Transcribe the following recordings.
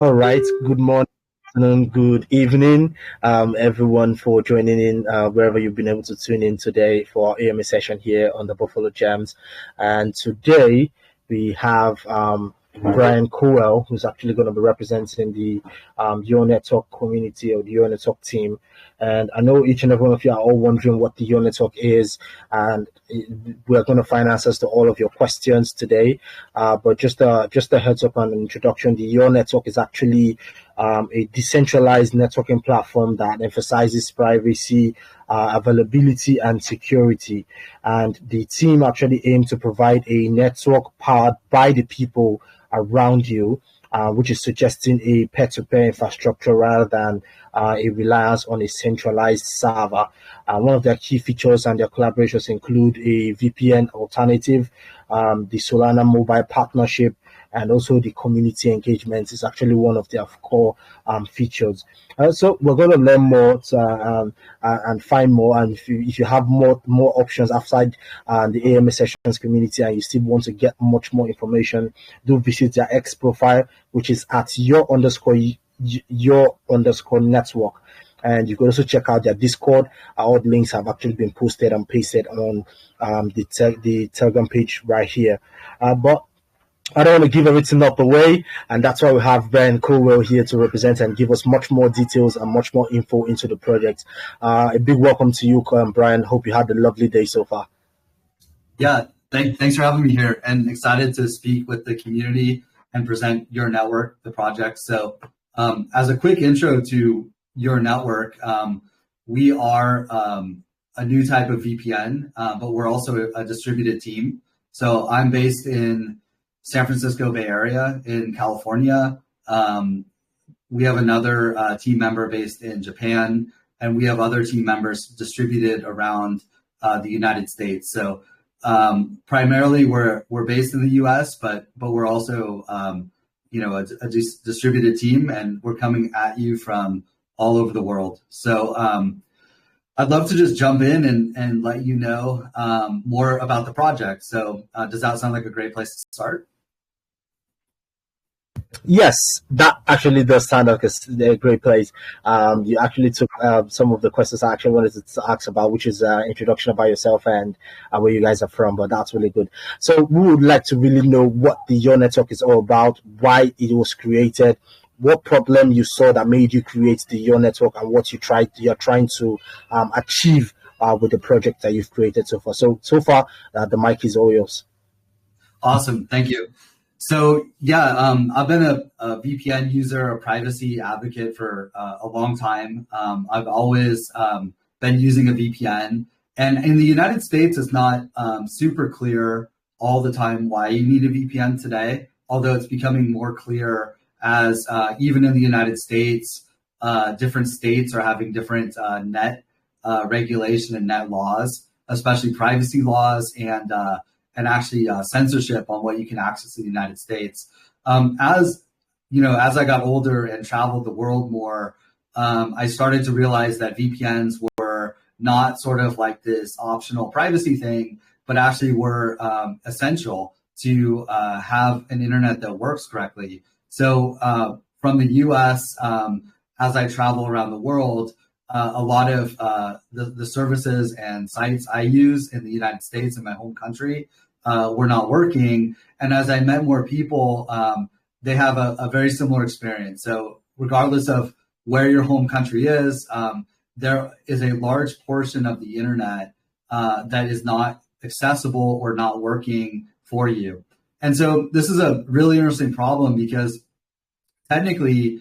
All right. Good morning, afternoon, good evening, everyone, for joining in wherever you've been able to tune in today for our AMA session here on the Buffalo Jams. And today we have Brian Cowell, who's actually going to be representing the Your Network community or the Your Network team. And I know each and every one of you are all wondering what the Your Network is, and we're going to find answers to all of your questions today. But just a heads up and an introduction, the Your Network is actually a decentralized networking platform that emphasizes privacy, availability, and security. And the team actually aim to provide a network powered by the people around you, which is suggesting a peer-to-peer infrastructure rather than a reliance on a centralized server. One of their key features and their collaborations include a VPN alternative, the Solana mobile partnership, and also the community engagement is actually one of their core features. So we're going to learn more and find more. And if you have more options outside the AMA sessions community, and you still want to get much more information, do visit their X profile, which is at your underscore network. And you can also check out their Discord. All the links have actually been posted and pasted on the Telegram page right here. But I don't want to give everything up away, and that's why we have Ben Colwell here to represent and give us much more details and much more info into the project. A big welcome to you, Brian. Hope you had a lovely day so far. Yeah, thanks for having me here, and excited to speak with the community and present Your Network, the project. So as a quick intro to Your Network, we are a new type of VPN, but we're also a distributed team. So I'm based in San Francisco Bay Area in California. We have another team member based in Japan, and we have other team members distributed around the United States. So primarily we're based in the U.S., but we're also a distributed team, and we're coming at you from all over the world. So I'd love to just jump in and let you know more about the project. So does that sound like a great place to start? Yes, that actually does sound like a great place. You actually took some of the questions I actually wanted to ask about, which is introduction about yourself and where you guys are from, but that's really good. So we would like to really know what the Your Network is all about, why it was created, what problem you saw that made you create the Your Network, and what you're trying to achieve with the project that you've created so far. So far, the mic is all yours. Awesome, thank you. So yeah, I've been a VPN user, a privacy advocate for a long time. I've always been using a VPN, and in the United States, it's not super clear all the time why you need a VPN today, although it's becoming more clear as even in the United States, different states are having different net regulation and net laws, especially privacy laws and actually censorship on what you can access in the United States. As I got older and traveled the world more, I started to realize that VPNs were not sort of like this optional privacy thing, but actually were essential to have an internet that works correctly. So from the US, as I travel around the world, a lot of the services and sites I use in the United States, in my home country, were not working. And as I met more people, they have a very similar experience. So regardless of where your home country is, there is a large portion of the internet that is not accessible or not working for you. And so this is a really interesting problem because technically,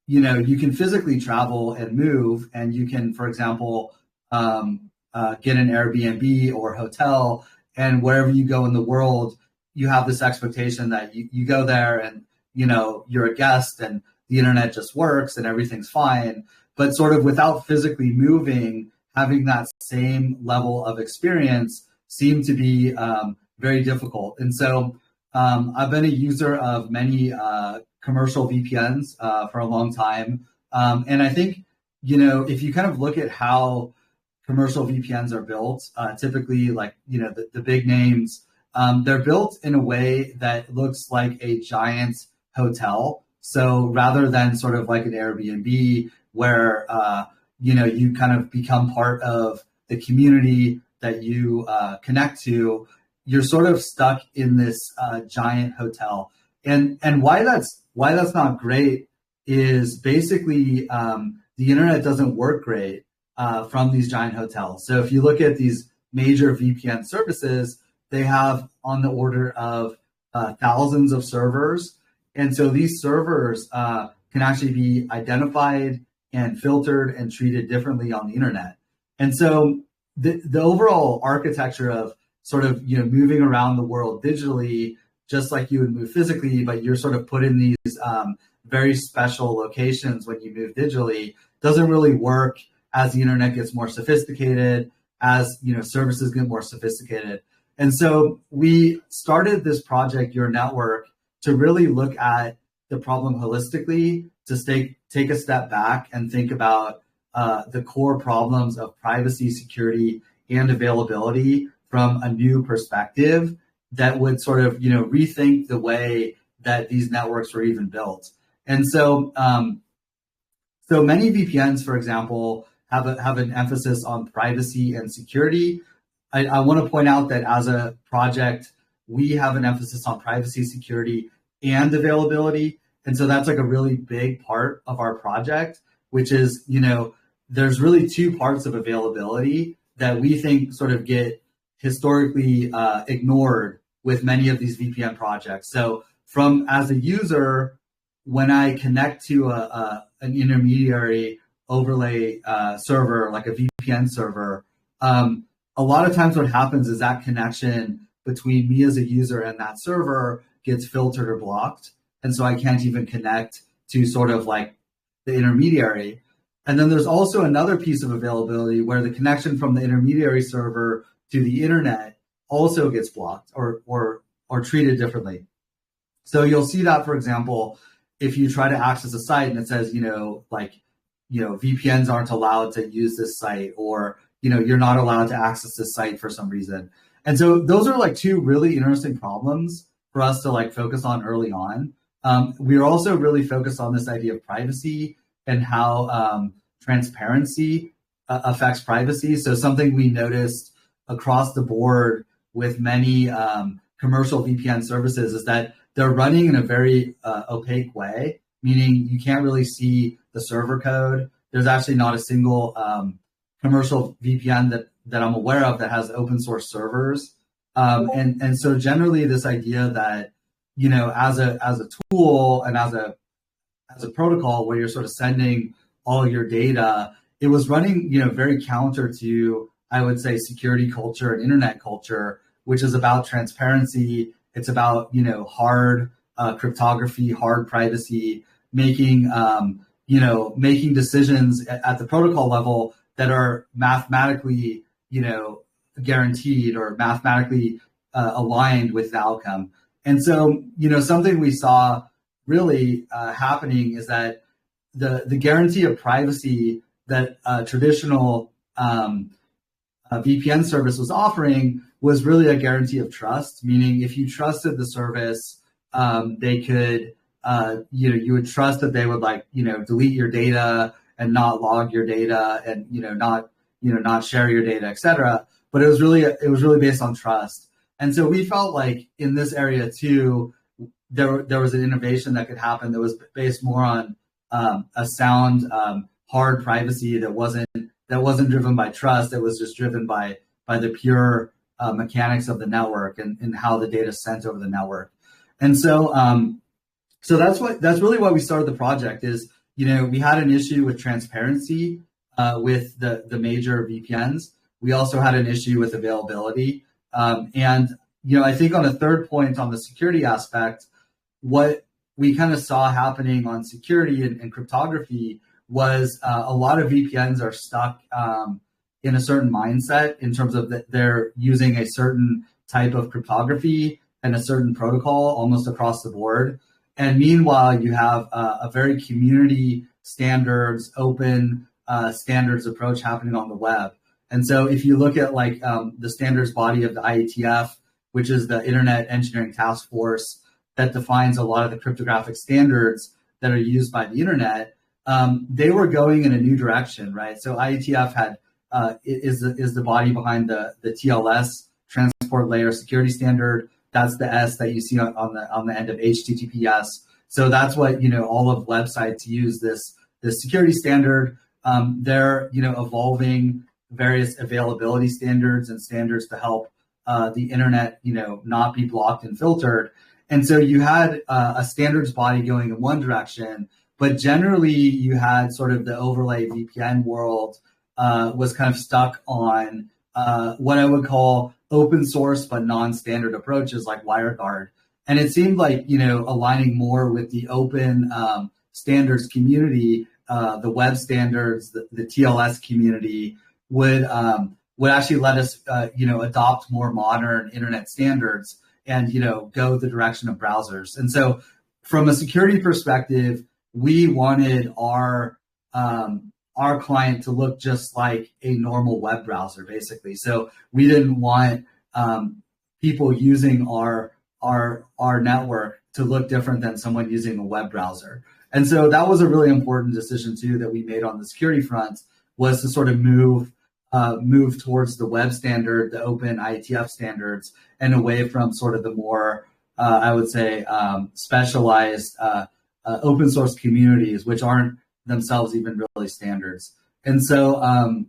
you can physically travel and move, and you can, for example, get an Airbnb or hotel, and wherever you go in the world, you have this expectation that you go there and, you're a guest and the internet just works and everything's fine. But sort of without physically moving, having that same level of experience seemed to be very difficult. And so I've been a user of many commercial VPNs for a long time. And I think, if you kind of look at how commercial VPNs are built, typically like, the big names, they're built in a way that looks like a giant hotel. So rather than sort of like an Airbnb where, you kind of become part of the community that you connect to, you're sort of stuck in this giant hotel. And why that's not great is basically the internet doesn't work great from these giant hotels. So if you look at these major VPN services, they have on the order of thousands of servers. And so these servers can actually be identified and filtered and treated differently on the internet. And so the overall architecture of sort of, moving around the world digitally, just like you would move physically, but you're sort of put in these very special locations when you move digitally, doesn't really work as the internet gets more sophisticated, as services get more sophisticated. And so we started this project, Your Network, to really look at the problem holistically, to take a step back and think about the core problems of privacy, security, and availability from a new perspective that would sort of, rethink the way that these networks were even built. And so, so many VPNs, for example, have an emphasis on privacy and security. I want to point out that as a project, we have an emphasis on privacy, security, and availability. And so that's like a really big part of our project, which is, there's really two parts of availability that we think sort of get historically ignored with many of these VPN projects. So as a user, when I connect to an intermediary overlay server, like a VPN server, a lot of times what happens is that connection between me as a user and that server gets filtered or blocked. And so I can't even connect to sort of like the intermediary. And then there's also another piece of availability where the connection from the intermediary server to the internet also gets blocked or treated differently. So you'll see that, for example, if you try to access a site and it says, VPNs aren't allowed to use this site, or, you're not allowed to access this site for some reason. And so those are like two really interesting problems for us to like focus on early on. We are also really focused on this idea of privacy and how transparency affects privacy. So something we noticed across the board with many commercial VPN services is that they're running in a very opaque way, meaning you can't really see the server code. There's actually not a single commercial VPN that I'm aware of that has open source servers. And so generally this idea that, as a tool and as a protocol where you're sort of sending all your data, it was running, very counter to, I would say, security culture and internet culture, which is about transparency. It's about, hard cryptography, hard privacy, making decisions at the protocol level that are mathematically, guaranteed or mathematically aligned with the outcome. And so, something we saw really happening is that the guarantee of privacy that traditional VPN service was offering was really a guarantee of trust, meaning if you trusted the service, they could, you would trust that they would delete your data and not log your data and, not share your data, et cetera. But it was really based on trust. And so we felt like in this area too, there was an innovation that could happen that was based more on a sound, hard privacy that wasn't driven by trust. It was just driven by the pure mechanics of the network and how the data is sent over the network. And so that's really why we started the project is, we had an issue with transparency with the major VPNs. We also had an issue with availability. And I think on a third point on the security aspect, what we kind of saw happening on security and cryptography was a lot of VPNs are stuck in a certain mindset in terms of that they're using a certain type of cryptography and a certain protocol almost across the board. And meanwhile, you have a very community standards, open standards approach happening on the web. And so if you look at the standards body of the IETF, which is the Internet Engineering Task Force that defines a lot of the cryptographic standards, that are used by the internet, they were going in a new direction, right? So IETF had is the body behind the TLS, Transport Layer Security Standard. That's the S that you see on the end of HTTPS. So that's what, all of websites use this security standard. They're, evolving various availability standards and standards to help the internet, not be blocked and filtered. And so you had a standards body going in one direction, but generally you had sort of the overlay VPN world was kind of stuck on what I would call open source but non-standard approaches like WireGuard. And it seemed like, aligning more with the open standards community, the web standards, the TLS community would actually let us, adopt more modern internet standards and, go the direction of browsers. And so from a security perspective, we wanted our client to look just like a normal web browser, basically. So we didn't want people using our network to look different than someone using a web browser. And so that was a really important decision too that we made on the security front, was to sort of move towards the web standard, the open IETF standards, and away from sort of the more, I would say, specialized open source communities, which aren't themselves even really standards. And so,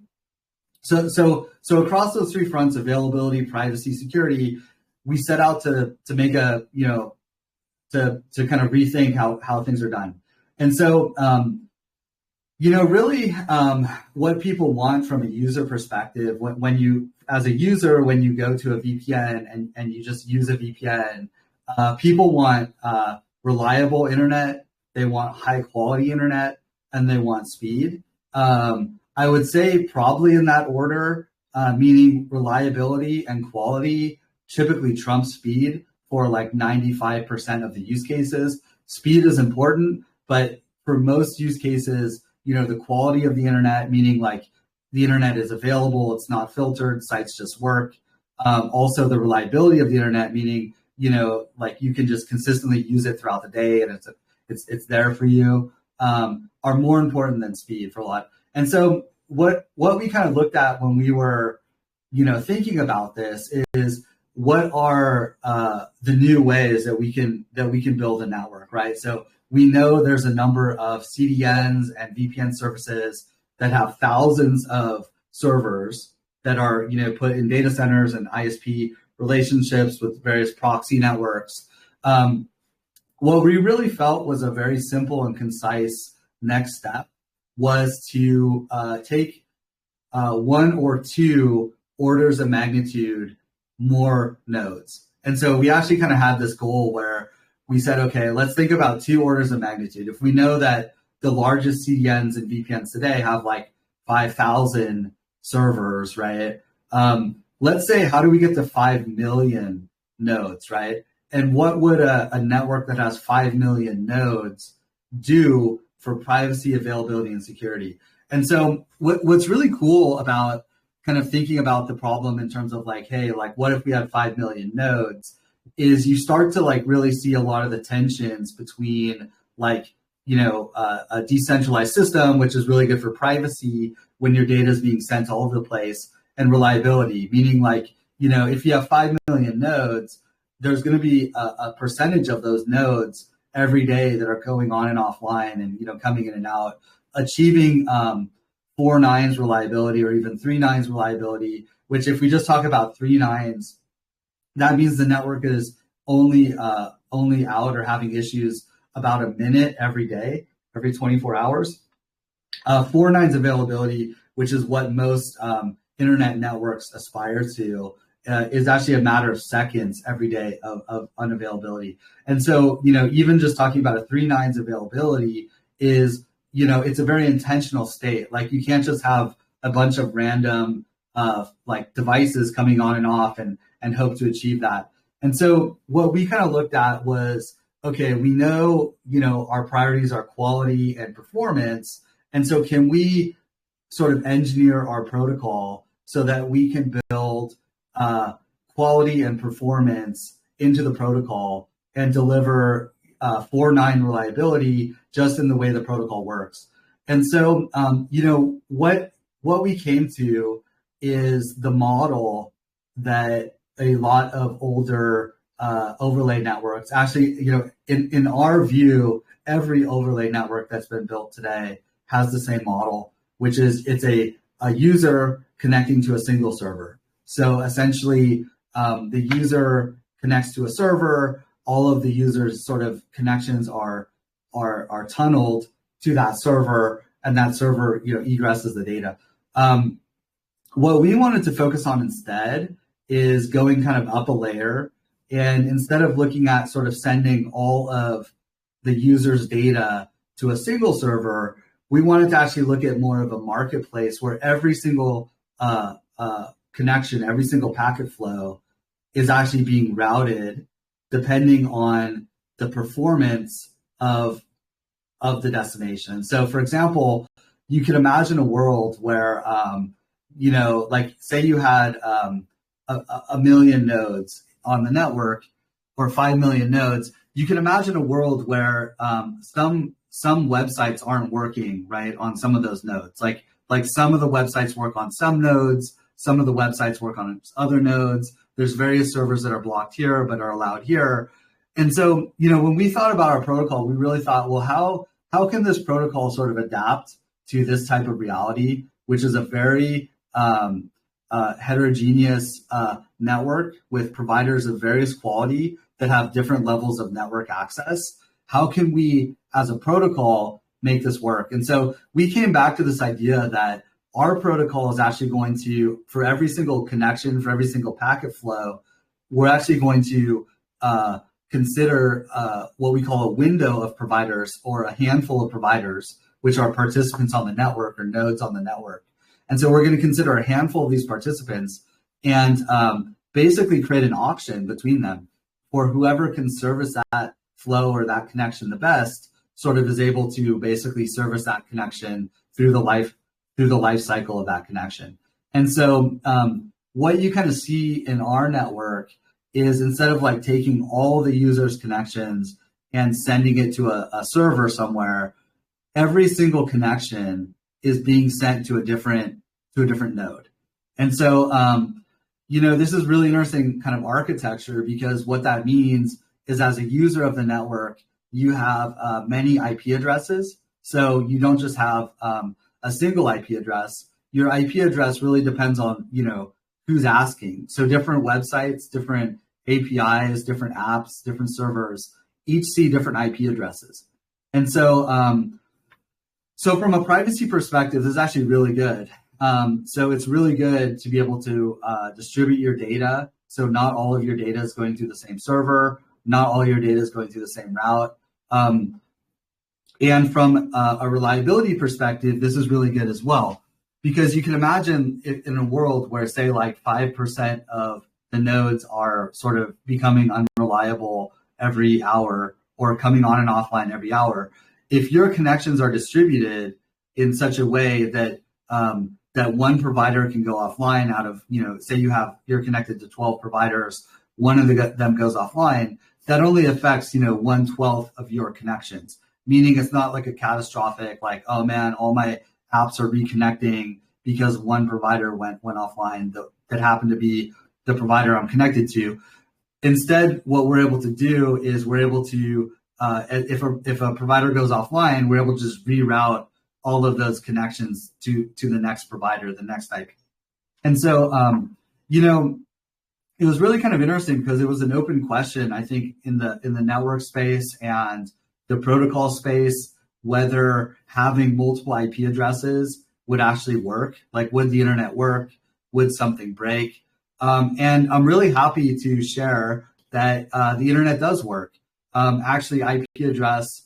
so across those three fronts, availability, privacy, security, we set out to make a, to kind of rethink how things are done. And so, really, what people want from a user perspective, when you, as a user, when you go to a VPN and you just use a VPN, people want reliable internet, they want high quality internet, and they want speed. I would say probably in that order, meaning reliability and quality typically trump speed for like 95% of the use cases. Speed is important, but for most use cases, the quality of the internet, meaning like the internet is available, it's not filtered, sites just work. Also the reliability of the internet, meaning, like you can just consistently use it throughout the day and it's there for you, are more important than speed for a lot. And so what we kind of looked at when we were, thinking about this is what are the new ways that we can build a network, right? So we know there's a number of CDNs and VPN services that have thousands of servers that are, put in data centers and ISP relationships with various proxy networks. What we really felt was a very simple and concise next step was to take one or two orders of magnitude more nodes. And so we actually kind of had this goal where we said, okay, let's think about 2 orders of magnitude. If we know that the largest CDNs and VPNs today have like 5,000 servers, right? Let's say, how do we get to 5 million nodes, right? And what would a network that has 5 million nodes do for privacy, availability, and security? And so what's really cool about kind of thinking about the problem in terms of like, hey, like what if we had 5 million nodes, is you start to like really see a lot of the tensions between like, a decentralized system, which is really good for privacy when your data is being sent all over the place, and reliability, meaning like, if you have 5 million nodes, there's going to be a percentage of those nodes every day that are going on and offline and, coming in and out, achieving 4 nines reliability or even 3 nines reliability, which if we just talk about 3 nines, that means the network is only out or having issues about a minute every day, every 24 hours. 4 nines availability, which is what most internet networks aspire to, is actually a matter of seconds every day of unavailability. And so, even just talking about a 3 nines availability is, it's a very intentional state. Like you can't just have a bunch of random like devices coming on and off and hope to achieve that. And so what we kind of looked at was, okay, we know, our priorities are quality and performance. And so can we sort of engineer our protocol so that we can build quality and performance into the protocol and deliver 4.9 reliability just in the way the protocol works. And so, what we came to is the model that a lot of older overlay networks actually, in our view, every overlay network that's been built today has the same model, which is it's a user connecting to a single server. So essentially, the user connects to a server. All of the user's sort of connections are tunneled to that server, and that server egresses the data. What we wanted to focus on instead is going kind of up a layer, and instead of looking at sort of sending all of the user's data to a single server, we wanted to actually look at more of a marketplace where every single connection, every single packet flow is actually being routed depending on the performance of the destination. So for example, you could imagine a world where, like say you had a million nodes on the network or 5 million nodes. You can imagine a world where some websites aren't working right on some of those nodes. Like some of the websites work on some nodes, some of the websites work on other nodes. There's various servers that are blocked here but are allowed here. And so, when we thought about our protocol, we really thought, well, how can this protocol sort of adapt to this type of reality, which is a very heterogeneous network with providers of various quality that have different levels of network access? How can we, as a protocol, make this work? And so we came back to this idea that our protocol is actually going to, for every single connection, for every single packet flow, we're actually going to consider what we call a window of providers or a handful of providers, which are participants on the network or nodes on the network. And so we're going to consider a handful of these participants and basically create an auction between them for whoever can service that flow or that connection the best, sort of is able to basically service that connection through the life cycle of that connection. And so what you kind of see in our network is instead of like taking all the users' connections and sending it to a server somewhere, every single connection is being sent to a different node. And so, this is really interesting kind of architecture, because what that means is as a user of the network, you have many IP addresses. So you don't just have a single IP address. Your IP address really depends on, who's asking. So different websites, different APIs, different apps, different servers, each see different IP addresses. And so, so from a privacy perspective, this is actually really good. So it's really good to be able to distribute your data. So not all of your data is going through the same server. Not all your data is going through the same route. And from a reliability perspective, this is really good as well, because you can imagine in a world where, say, like 5% of the nodes are sort of becoming unreliable every hour or coming on and offline every hour. If your connections are distributed in such a way that that one provider can go offline out of, say you're connected to 12 providers, one of them goes offline, that only affects, 1/12 of your connections. Meaning it's not like a catastrophic, like, oh man, all my apps are reconnecting because one provider went offline that happened to be the provider I'm connected to. Instead, what we're able to do is we're able to, if a provider goes offline, we're able to just reroute all of those connections to the next provider, the next IP. And so, it was really kind of interesting because it was an open question, I think, in the network space and the protocol space, whether having multiple IP addresses would actually work. Like, would the internet work? Would something break? And I'm really happy to share that the internet does work. Actually, IP address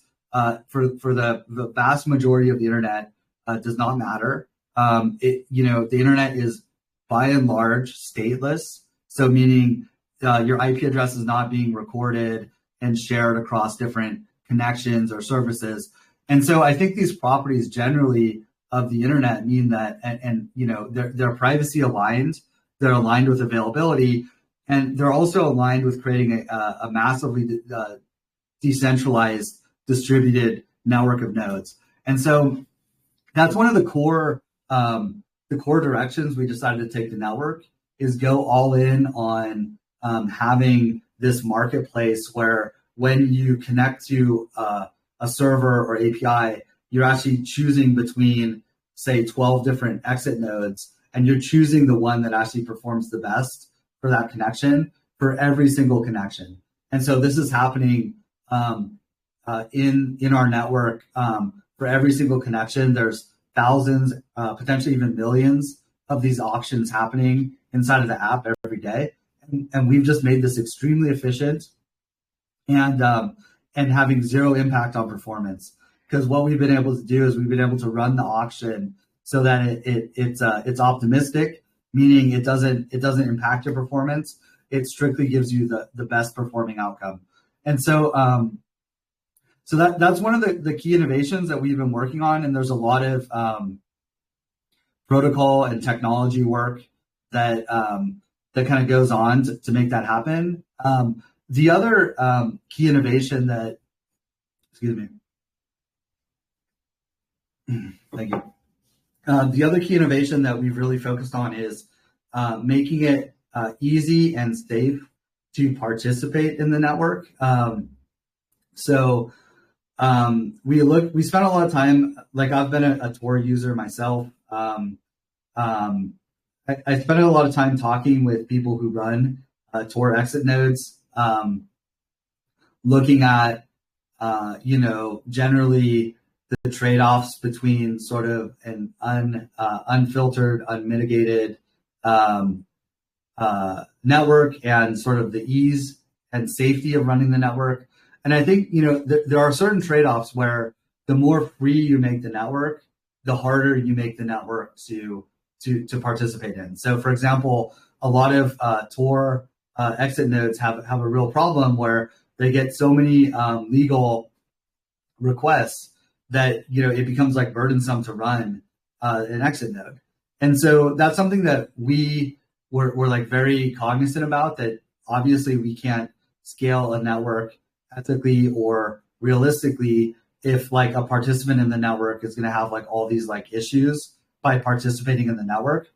for the vast majority of the internet does not matter. The internet is by and large stateless. So meaning your IP address is not being recorded and shared across different connections or services. And so I think these properties generally of the internet mean that, and they're privacy aligned, they're aligned with availability, and they're also aligned with creating a massively decentralized distributed network of nodes. And so that's one of the core directions we decided to take the network, is go all in on having this marketplace where when you connect to a server or API, you're actually choosing between, say, 12 different exit nodes, and you're choosing the one that actually performs the best for that connection for every single connection. And so this is happening in our network for every single connection. There's thousands, potentially even millions of these auctions happening inside of the app every day. And we've just made this extremely efficient and having zero impact on performance. Because what we've been able to do is we've been able to run the auction so that it's optimistic, meaning it doesn't impact your performance. It strictly gives you the best performing outcome. And so that's one of the key innovations that we've been working on. And there's a lot of protocol and technology work that kind of goes on to make that happen. The other key innovation that, excuse me, thank you. The other key innovation that we've really focused on is making it easy and safe to participate in the network. So we spent a lot of time, like I've been a Tor user myself. I spent a lot of time talking with people who run Tor exit nodes, looking at, generally the trade-offs between sort of an unfiltered, unmitigated network and sort of the ease and safety of running the network. And I think, there are certain trade-offs where the more free you make the network, the harder you make the network to participate in. So, for example, a lot of Tor exit nodes have a real problem where they get so many legal requests that it becomes like burdensome to run an exit node. And so that's something that we're like very cognizant about, that obviously we can't scale a network ethically or realistically if like a participant in the network is going to have like all these like issues by participating in the network.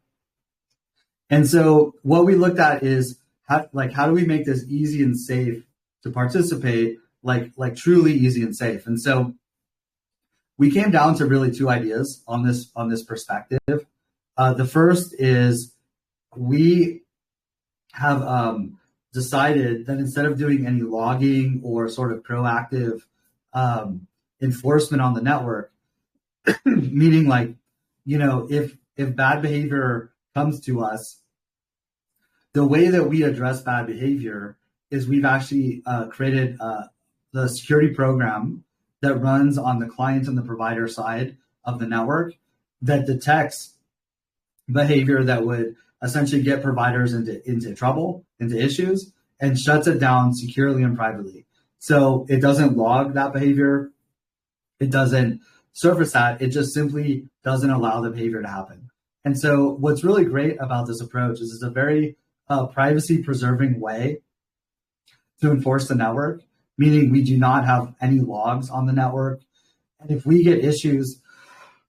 And so what we looked at is how do we make this easy and safe to participate, like truly easy and safe. And so we came down to really two ideas on this perspective. The first is we have decided that instead of doing any logging or sort of proactive enforcement on the network, meaning like, if bad behavior comes to us, the way that we address bad behavior is we've actually created the security program that runs on the client and the provider side of the network that detects behavior that would essentially get providers into trouble, into issues, and shuts it down securely and privately. So it doesn't log that behavior. It doesn't surface that. It just simply doesn't allow the behavior to happen. And so what's really great about this approach is it's a very privacy preserving way to enforce the network, meaning we do not have any logs on the network. And if we get issues,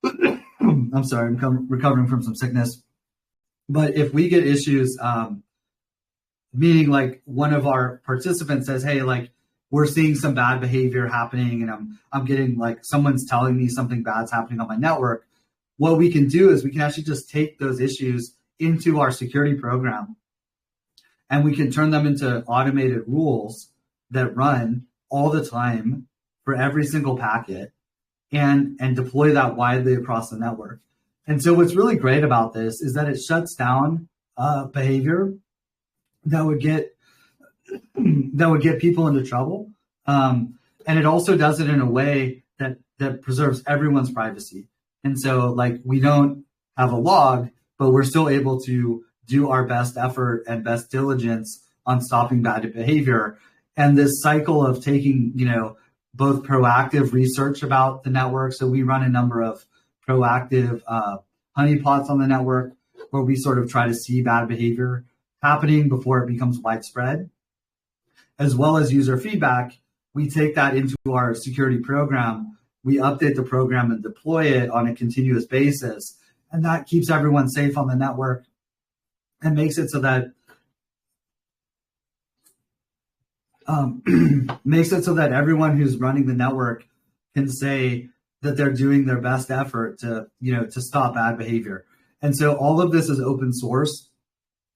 I'm sorry, I'm recovering from some sickness. But if we get issues, meaning like one of our participants says, hey, like we're seeing some bad behavior happening and I'm getting like someone's telling me something bad's happening on my network. What we can do is we can actually just take those issues into our security program and we can turn them into automated rules that run all the time for every single packet and deploy that widely across the network. And so what's really great about this is that it shuts down behavior that would get people into trouble. And it also does it in a way that preserves everyone's privacy. And so like we don't have a log, but we're still able to do our best effort and best diligence on stopping bad behavior. And this cycle of taking, both proactive research about the network. So we run a number of proactive honeypots on the network where we sort of try to see bad behavior happening before it becomes widespread, as well as user feedback, we take that into our security program, we update the program and deploy it on a continuous basis. And that keeps everyone safe on the network and makes it so that everyone who's running the network can say that they're doing their best effort to stop bad behavior. And so all of this is open source.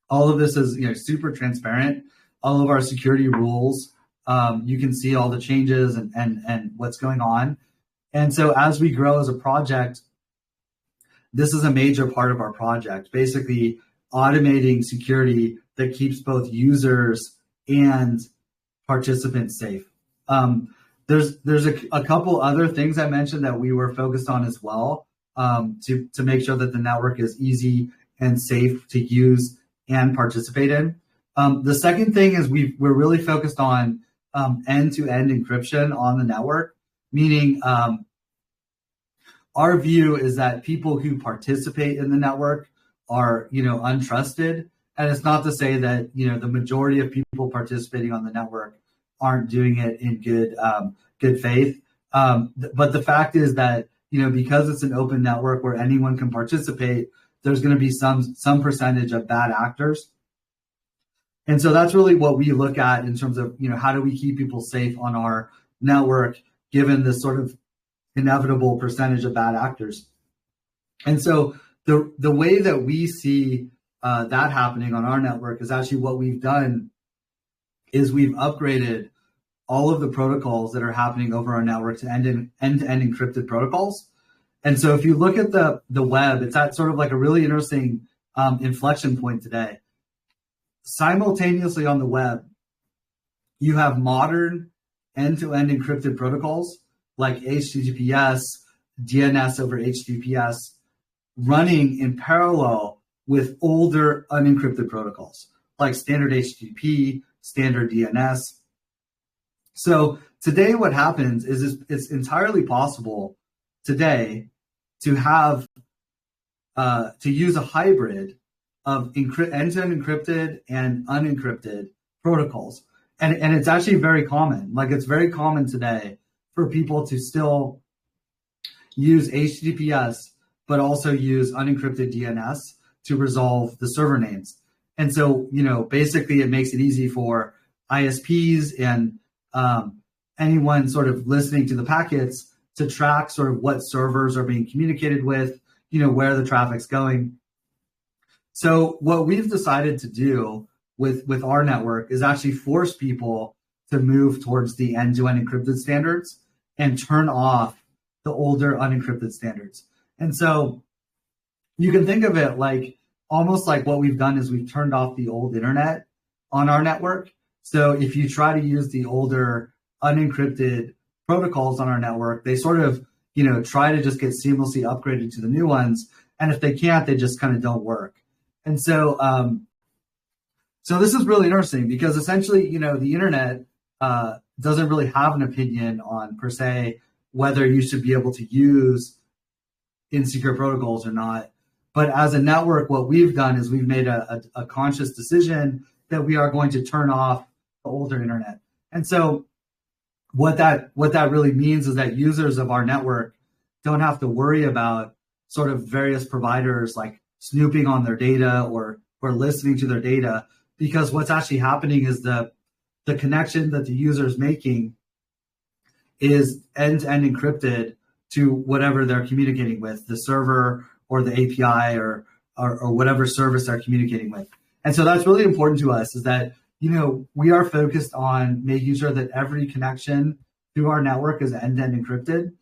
All of this is super transparent. All of our security rules, you can see all the changes and what's going on. And so as we grow as a project, this is a major part of our project, basically automating security that keeps both users and participants safe. There's a couple other things I mentioned that we were focused on as well, to make sure that the network is easy and safe to use and participate in. The second thing is we're really focused on end-to-end encryption on the network, meaning our view is that people who participate in the network are untrusted. And it's not to say that the majority of people participating on the network aren't doing it in good faith. But the fact is that because it's an open network where anyone can participate, there's going to be some percentage of bad actors. And so that's really what we look at in terms of how do we keep people safe on our network given this sort of inevitable percentage of bad actors. And so the way that we see that happening on our network is actually what we've done is we've upgraded all of the protocols that are happening over our network to end-to-end encrypted protocols. And so if you look at the web, it's at sort of like a really interesting inflection point today. Simultaneously on the web, you have modern end-to-end encrypted protocols like HTTPS, DNS over HTTPS, running in parallel with older unencrypted protocols like standard HTTP, standard DNS. So today what happens is it's entirely possible today to have to use a hybrid of end-to-end encrypted and unencrypted protocols. And it's actually very common. Like it's very common today for people to still use HTTPS, but also use unencrypted DNS to resolve the server names. And so, basically it makes it easy for ISPs and anyone sort of listening to the packets to track sort of what servers are being communicated with, where the traffic's going. So what we've decided to do with our network is actually force people to move towards the end-to-end encrypted standards and turn off the older unencrypted standards. And so you can think of it like almost like what we've done is we've turned off the old internet on our network. So if you try to use the older unencrypted protocols on our network, they sort of, try to just get seamlessly upgraded to the new ones. And if they can't, they just kind of don't work. And so, so this is really interesting because essentially, the internet doesn't really have an opinion on per se whether you should be able to use insecure protocols or not. But as a network, what we've done is we've made a conscious decision that we are going to turn off the older internet. And so what that really means is that users of our network don't have to worry about sort of various providers like snooping on their data or listening to their data, because what's actually happening is the connection that the user is making is end-to-end encrypted to whatever they're communicating with, the server or the API or whatever service they're communicating with. And so that's really important to us is that, we are focused on making sure that every connection to our network is end-to-end encrypted.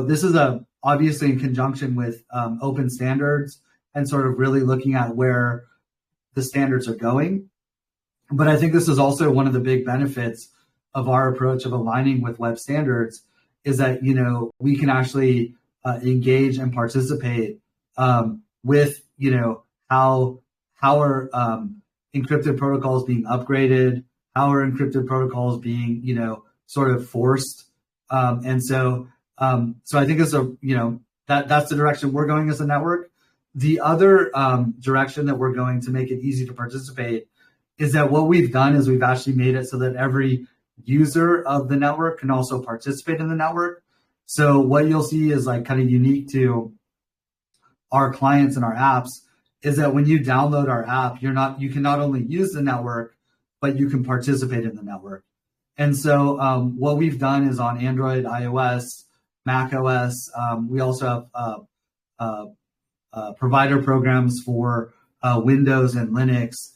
This is obviously in conjunction with open standards and sort of really looking at where the standards are going. But I think this is also one of the big benefits of our approach of aligning with web standards is that, we can actually engage and participate with, how are encrypted protocols being upgraded, how are encrypted protocols being, sort of forced. And so I think it's that's the direction we're going as a network. The other direction that we're going to make it easy to participate is that what we've done is we've actually made it so that every user of the network can also participate in the network. So what you'll see is like kind of unique to our clients and our apps is that when you download our app, you can not only use the network, but you can participate in the network. And so what we've done is on Android, iOS, Mac OS, we also have provider programs for Windows and Linux.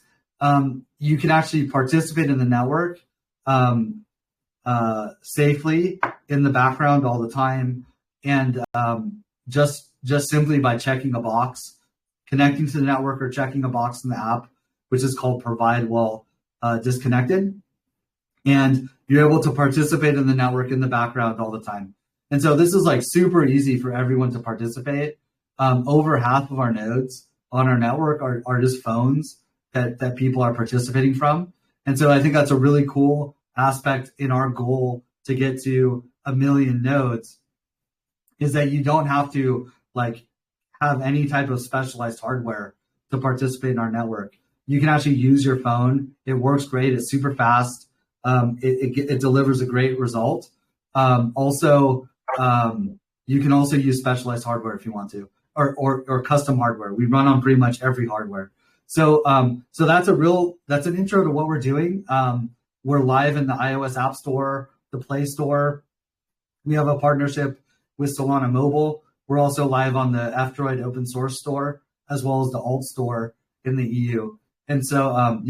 You can actually participate in the network safely in the background all the time, and just simply by checking a box, connecting to the network, or checking a box in the app, which is called provide while disconnected, and you're able to participate in the network in the background all the time. And so this is like super easy for everyone to participate. Over half of our nodes on our network are just phones that people are participating from. And so I think that's a really cool aspect in our goal to get to 1 million nodes, is that you don't have to like have any type of specialized hardware to participate in our network. You can actually use your phone. It works great. It's super fast. It delivers a great result. Also, you can also use specialized hardware if you want to, or custom hardware. We run on pretty much every hardware. So that's an intro to what we're doing. We're live in the iOS App Store, the Play Store. We have a partnership with Solana Mobile. We're also live on the F-Droid open source store, as well as the Alt Store in the EU. And so,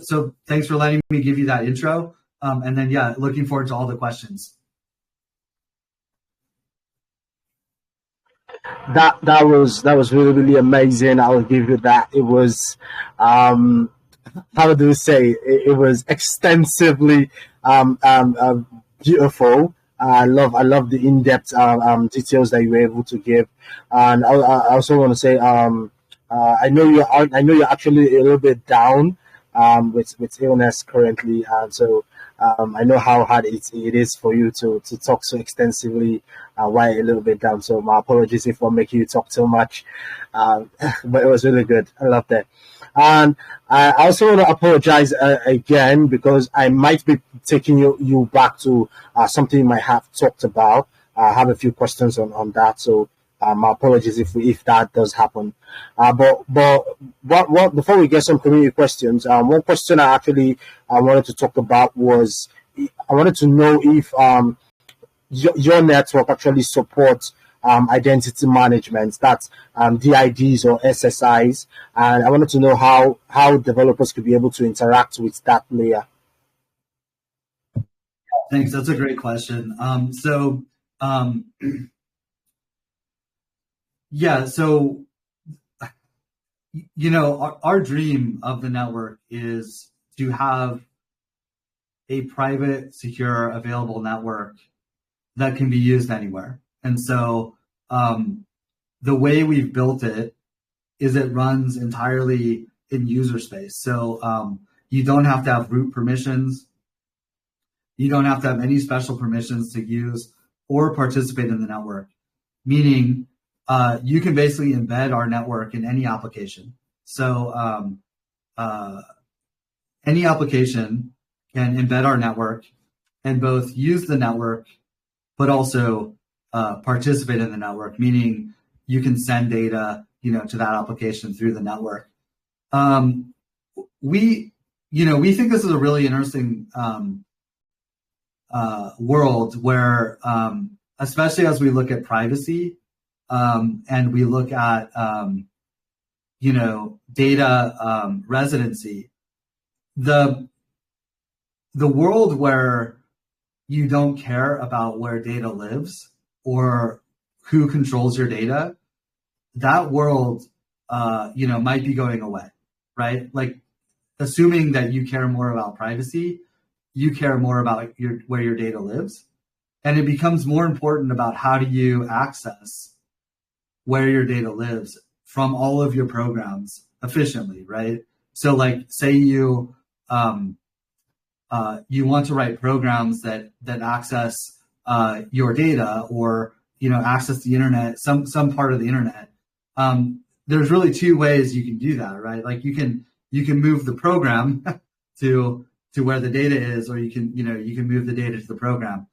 so thanks for letting me give you that intro. And then, looking forward to all the questions. That was really, really amazing. I will give you that. It was how do we say it was extensively beautiful. I love the in-depth details that you were able to give, and I also want to say I know you're actually a little bit down with illness currently, and so I know how hard it is for you to talk so extensively while a little bit down. So my apologies if I'm making you talk too much, but it was really good. I loved it. And I also want to apologize again, because I might be taking you back to something you might have talked about. I have a few questions on that, so my apologies if that does happen. But what before we get some community questions, one question I wanted to talk about was I wanted to know if your network actually supports identity management, that's DIDs or SSIs, and I wanted to know how developers could be able to interact with that layer. Thanks, that's a great question. So our dream of the network is to have a private, secure, available network that can be used anywhere. And so the way we've built it is it runs entirely in user space. So you don't have to have root permissions. You don't have to have any special permissions to use or participate in the network, meaning you can basically embed our network in any application. So any application can embed our network and both use the network, but also participate in the network, meaning you can send data, to that application through the network. We think this is a really interesting world where, especially as we look at privacy and we look at, data residency, the world where you don't care about where data lives or who controls your data, that world, might be going away, right? Like, assuming that you care more about privacy, you care more about where your data lives, and it becomes more important about how do you access where your data lives from all of your programs efficiently, right? So, like, say you want to write programs that access your data, or access the internet, some part of the internet. there's really two ways you can do that, right? Like you can move the program to where the data is, or you can move the data to the program.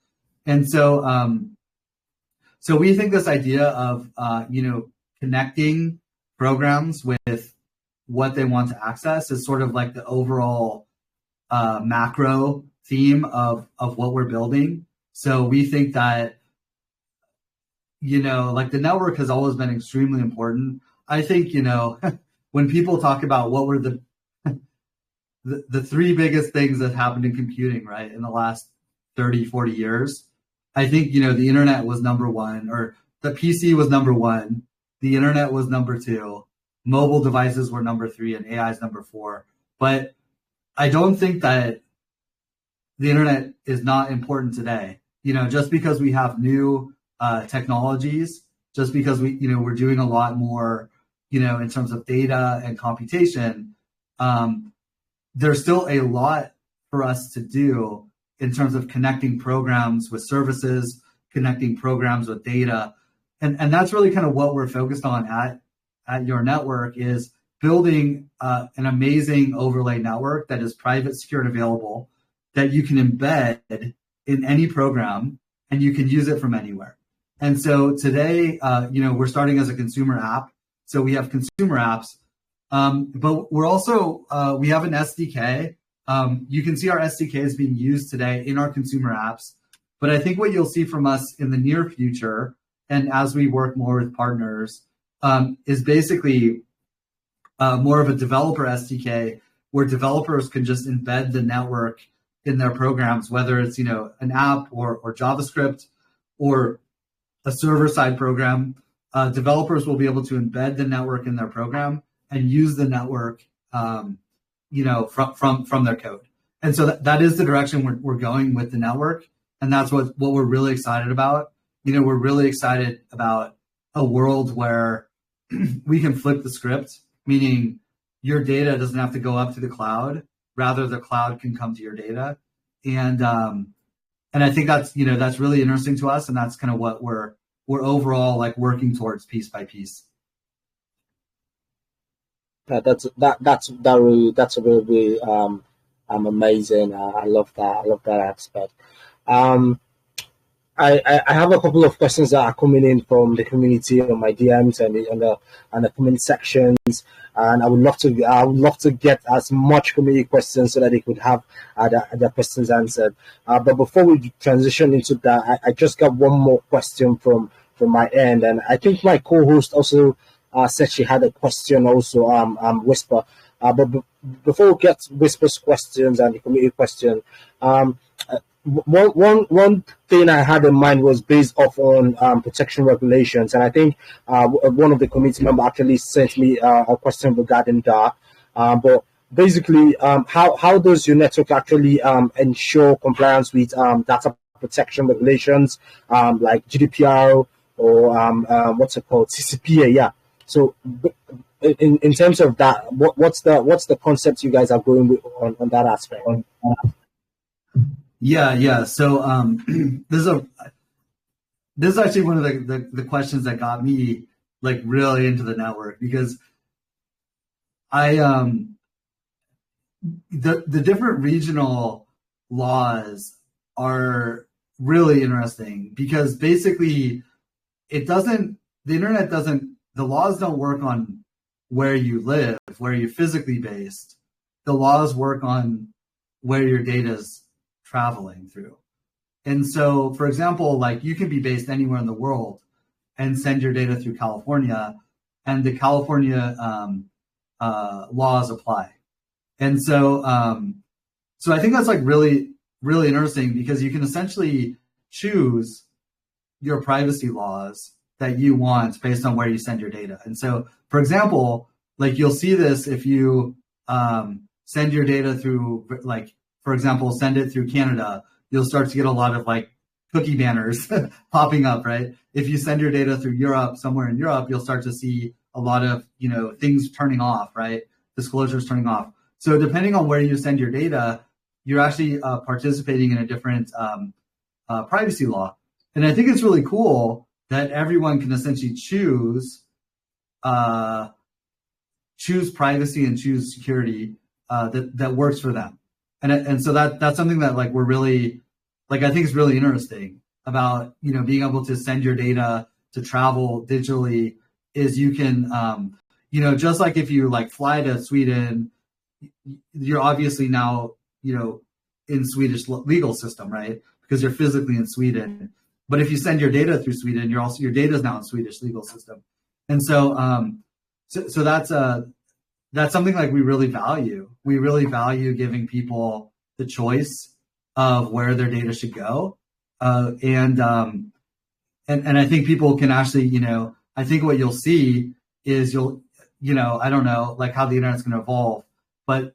And so so we think this idea of connecting programs with what they want to access is sort of like the overall macro theme of what we're building. So we think that like the network has always been extremely important. I think when people talk about what were the three biggest things that happened in computing, right, in the last 30, 40 years, I think, the internet was number one, or the PC was number one, the internet was number two, mobile devices were number three, and AI is number four. But I don't think that the internet is not important today. Just because we have new technologies, just because we're doing a lot more, in terms of data and computation, there's still a lot for us to do in terms of connecting programs with services, connecting programs with data. And that's really kind of what we're focused on at Your Network, is building an amazing overlay network that is private, secure, and available, that you can embed in any program and you can use it from anywhere. And so today, we're starting as a consumer app. So we have consumer apps, but we're also, we have an SDK. You can see our SDK is being used today in our consumer apps. But I think what you'll see from us in the near future, and as we work more with partners, is basically more of a developer SDK, where developers can just embed the network in their programs, whether it's an app or JavaScript or a server-side program. Developers will be able to embed the network in their program and use the network, from their code. And so that is the direction we're going with the network, and that's what we're really excited about. We're really excited about a world where we can flip the script, meaning your data doesn't have to go up to the cloud. Rather, the cloud can come to your data. And I think that's really interesting to us, and that's kind of what we're overall like working towards piece by piece. That's really amazing. I love that. I love that aspect. I have a couple of questions that are coming in from the community on my DMs and the comment sections, and I would love to get as much community questions so that they could have their questions answered. But before we transition into that, I just got one more question from my end, and I think my co-host also said she had a question also. Whisper. But before we get Whisper's questions and the community question, one thing I had in mind was based off on protection regulations, and I think one of the community members actually sent me a question regarding that. But basically, how does your network actually ensure compliance with data protection regulations like GDPR or what's it called, CCPA? Yeah. So in terms of that, what's the concept you guys are going with on that aspect? Yeah. So this is actually one of the questions that got me like really into the network, because the different regional laws are really interesting, because basically the laws don't work on where you live, where you're physically based. The laws work on where your data is traveling through. And so, for example, like you can be based anywhere in the world and send your data through California, and the California laws apply. And so, so I think that's like really, really interesting, because you can essentially choose your privacy laws that you want based on where you send your data. And so, for example, like you'll see this if you send your data through, like, for example, send it through Canada, you'll start to get a lot of like cookie banners popping up, right? If you send your data through Europe, somewhere in Europe, you'll start to see a lot of, things turning off, right? Disclosures turning off. So depending on where you send your data, you're actually participating in a different privacy law. And I think it's really cool that everyone can essentially choose choose privacy and choose security that works for them. And so that's something that like we're really like I think is really interesting about being able to send your data to travel digitally is you can just like if you like fly to Sweden, you're obviously now in Swedish legal system, right? Because you're physically in Sweden. But if you send your data through Sweden, your data is now in Swedish legal system. And so so that's something like we really value. We really value giving people the choice of where their data should go. And I think people can actually, I think what you'll see is I don't know like how the internet's going to evolve, but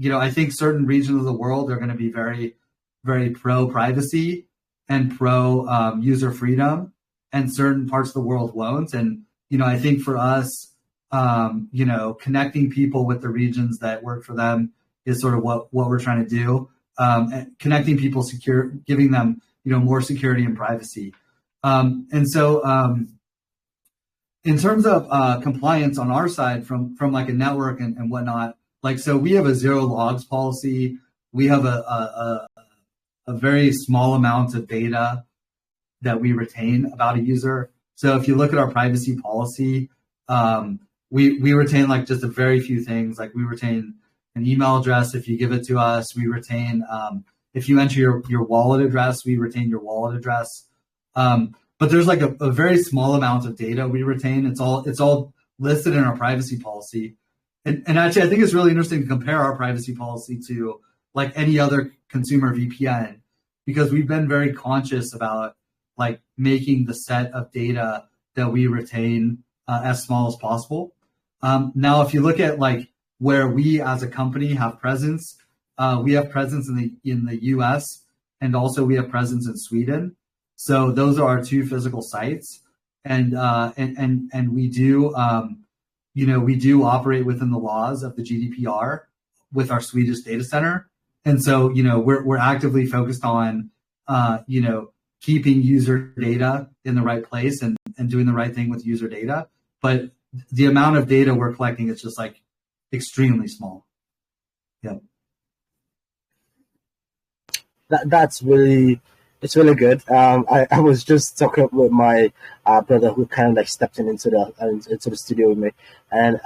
I think certain regions of the world are going to be very, very pro privacy and pro user freedom, and certain parts of the world won't. And I think for us, connecting people with the regions that work for them is sort of what we're trying to do. Connecting people giving them more security and privacy. And so in terms of compliance on our side from like a network and whatnot, like, so we have a zero logs policy. We have a very small amount of data that we retain about a user. So if you look at our privacy policy, we retain like just a very few things. Like we retain an email address if you give it to us. We retain if you enter your wallet address, we retain your wallet address. But there's like a very small amount of data we retain. It's all listed in our privacy policy. And actually, I think it's really interesting to compare our privacy policy to like any other consumer VPN, because we've been very conscious about like making the set of data that we retain as small as possible. Now, if you look at like where we as a company have presence, we have presence in the US, and also we have presence in Sweden. So those are our two physical sites, and we do we do operate within the laws of the GDPR with our Swedish data center, and so we're actively focused on keeping user data in the right place and doing the right thing with user data. But the amount of data we're collecting is just like extremely small. Yeah. That's really, it's really good. I was just talking with my brother who kind of like stepped into the studio with me, and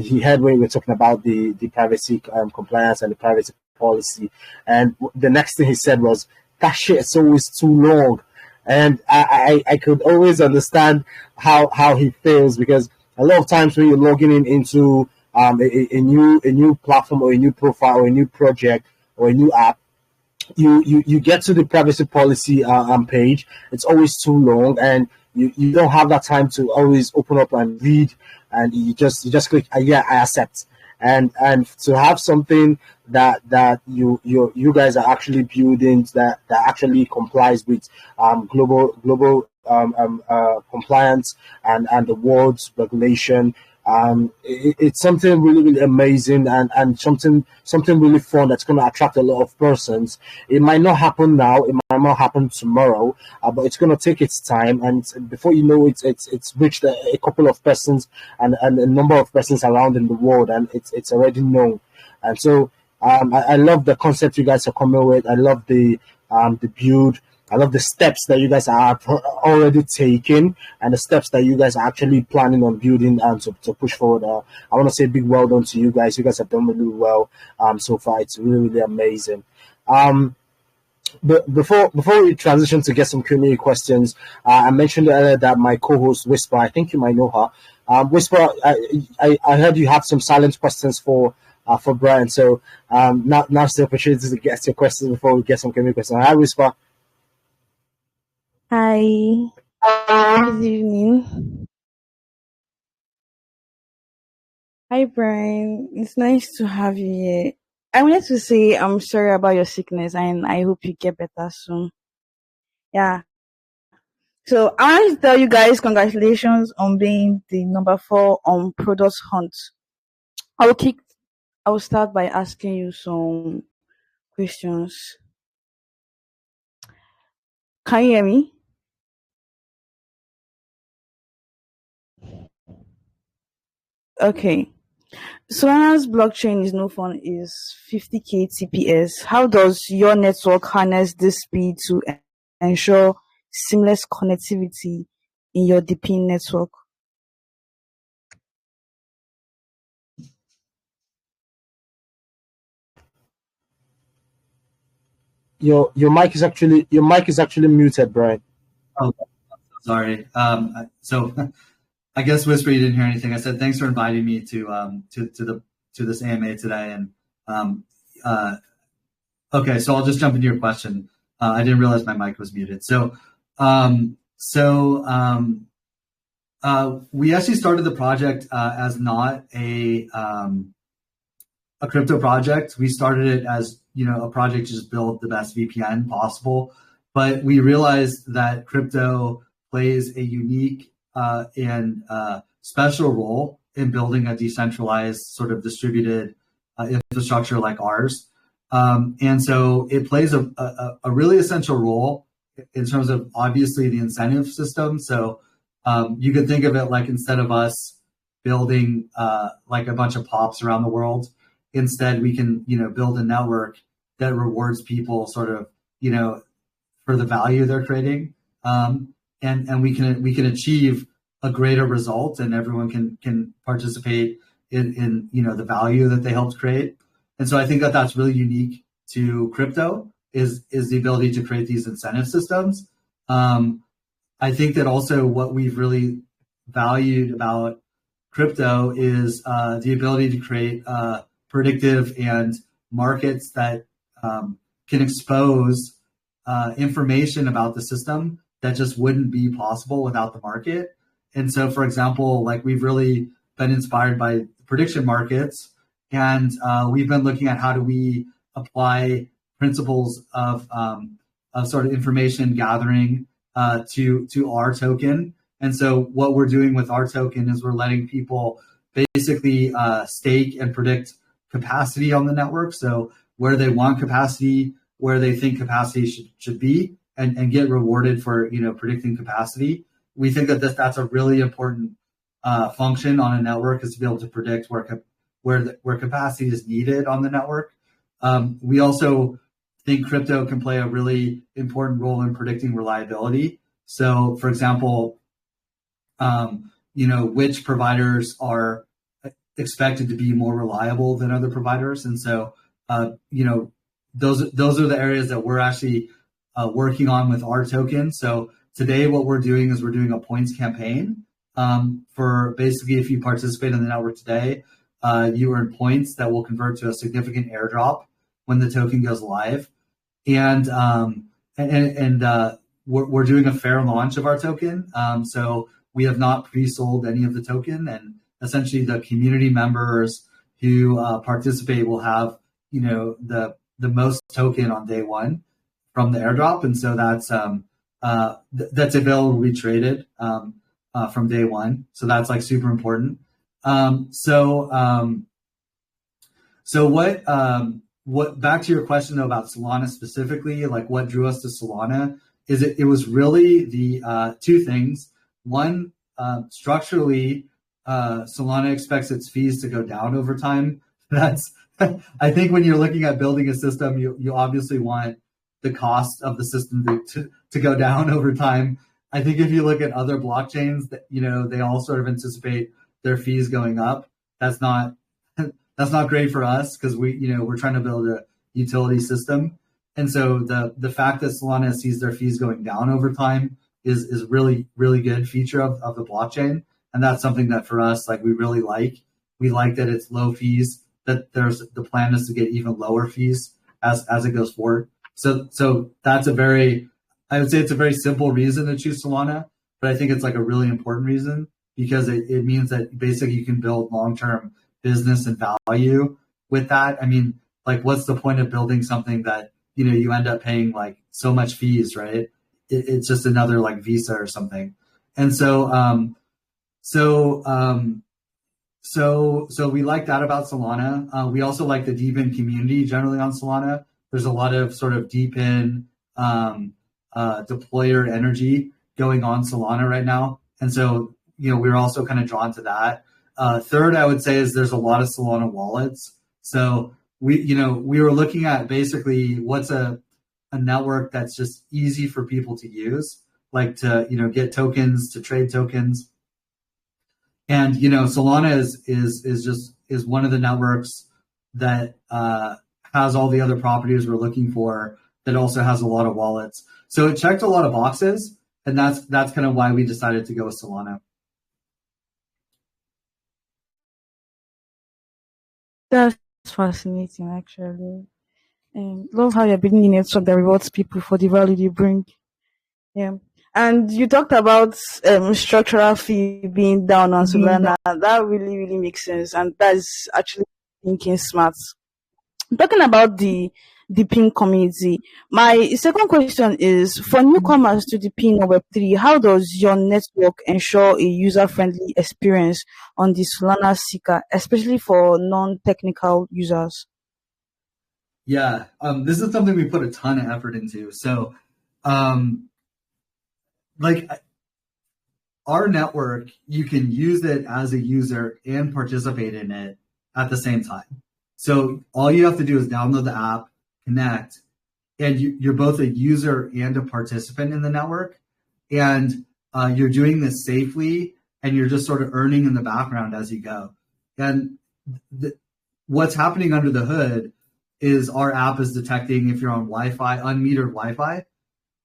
he heard when we were talking about the privacy compliance and the privacy policy, and the next thing he said was, that shit is always too long. And I could always understand how he feels, because a lot of times when you're logging into a new platform or a new profile or a new project or a new app, you get to the privacy policy page. It's always too long, and you don't have that time to always open up and read, and you just click yeah, I accept. And to have something that you guys are actually building that actually complies with global compliance and the world's regulation, it's something really, really amazing, and something really fun that's going to attract a lot of persons. It might not happen now, it might not happen tomorrow, but it's going to take its time, and before you know it, it's reached a couple of persons and a number of persons around in the world, and it's already known. And so I love the concept you guys are coming with. I love the build. I love the steps that you guys are already taking, and the steps that you guys are actually planning on building to push forward. I want to say a big well done to you guys. You guys have done really well so far. It's really, really amazing. But before we transition to get some Q&A questions, I mentioned earlier that my co-host Whisper, I think you might know her. Whisper, I heard you have some silent questions for Brian. So now's the opportunity to get your questions before we get some Q&A questions. Hi, Whisper. Hi, good evening. Hi, Brian. It's nice to have you here. I wanted to say I'm sorry about your sickness, and I hope you get better soon. Yeah. So I wanted to tell you guys congratulations on being the number 4 on Product Hunt. I will start by asking you some questions. Can you hear me? Okay. Solana's blockchain is known for is 50K TPS. How does your network harness this speed to ensure seamless connectivity in your DePIN network? Your mic is actually muted, Brian. Oh, sorry. So I guess Whisper, you didn't hear anything. I said thanks for inviting me to this AMA today. And okay, so I'll just jump into your question. I didn't realize my mic was muted. We actually started the project as not a crypto project. We started it as a project to just build the best VPN possible, but we realized that crypto plays a unique and special role in building a decentralized sort of distributed infrastructure like ours. And so it plays a really essential role in terms of obviously the incentive system. So you could think of it like instead of us building like a bunch of POPs around the world, instead we can build a network that rewards people sort of for the value they're creating, and we can achieve a greater result, and everyone can participate in the value that they helped create. And so I think that that's really unique to crypto is the ability to create these incentive systems. I think that also what we've really valued about crypto is the ability to create predictive and markets that can expose information about the system that just wouldn't be possible without the market. And so, for example, like we've really been inspired by prediction markets, and we've been looking at how do we apply principles of sort of information gathering to our token. And so what we're doing with our token is we're letting people basically stake and predict capacity on the network. So where they want capacity, where they think capacity should be, and get rewarded for predicting capacity. We think that that's a really important function on a network, is to be able to predict where capacity is needed on the network. We also think crypto can play a really important role in predicting reliability. So, for example, which providers are expected to be more reliable than other providers, and so those are the areas that we're actually working on with our token. So today, what we're doing is we're doing a points campaign for basically if you participate in the network today, you earn points that will convert to a significant airdrop when the token goes live. And we're doing a fair launch of our token. So we have not pre-sold any of the token, and essentially the community members who participate will have the most token on day one from the airdrop, and so that's available to be traded from day one. So that's like super important. So what back to your question though about Solana specifically, like what drew us to Solana is it was really the two things. One, structurally, Solana expects its fees to go down over time. That's I think when you're looking at building a system, you obviously want the cost of the system to go down over time. I think if you look at other blockchains, that they all sort of anticipate their fees going up. That's not great for us because we're trying to build a utility system, and so the fact that Solana sees their fees going down over time is really good feature of the blockchain, and that's something that for us like we really like. We like that it's low fees. That the plan is to get even lower fees as it goes forward. So that's I would say it's a very simple reason to choose Solana, but I think it's like a really important reason because it means that basically you can build long-term business and value with that. I mean, like what's the point of building something that, you end up paying like so much fees, right? It's just another like Visa or something. And so we like that about Solana. We also like the DePIN community generally on Solana. There's a lot of sort of DePIN deployer energy going on Solana right now. And so, we're also kind of drawn to that. Third, I would say is there's a lot of Solana wallets. So we were looking at basically what's a network that's just easy for people to use, like to, get tokens, to trade tokens. And, Solana is one of the networks that has all the other properties we're looking for, that also has a lot of wallets. So it checked a lot of boxes, and that's kind of why we decided to go with Solana. That's fascinating, actually. And love how you're building a network that rewards people for the value they bring. Yeah. And you talked about structural fee being down on Solana. That really, really makes sense. And that's actually thinking smart. Talking about the DePIN community, my second question is, for newcomers to DePIN or Web3, how does your network ensure a user-friendly experience on the Solana Seeker, especially for non-technical users? Yeah, this is something we put a ton of effort into. So, like our network, you can use it as a user and participate in it at the same time. So all you have to do is download the app, connect, and you're both a user and a participant in the network. And you're doing this safely, and you're just sort of earning in the background as you go. And what's happening under the hood is our app is detecting if you're on Wi-Fi, unmetered Wi-Fi.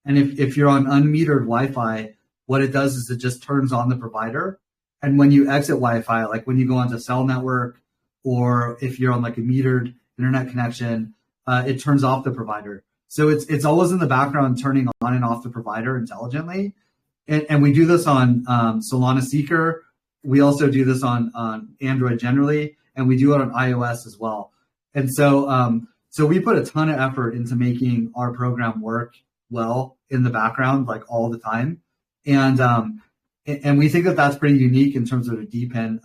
And if you're on unmetered Wi-Fi, what it does is it just turns on the provider. And when you exit Wi-Fi, like when you go onto cell network, or if you're on like a metered internet connection, it turns off the provider. So it's always in the background, turning on and off the provider intelligently. And we do this on Solana Seeker. We also do this on Android generally, and we do it on iOS as well. And so we put a ton of effort into making our program work well in the background, like all the time. And we think that that's pretty unique in terms of a DePIN.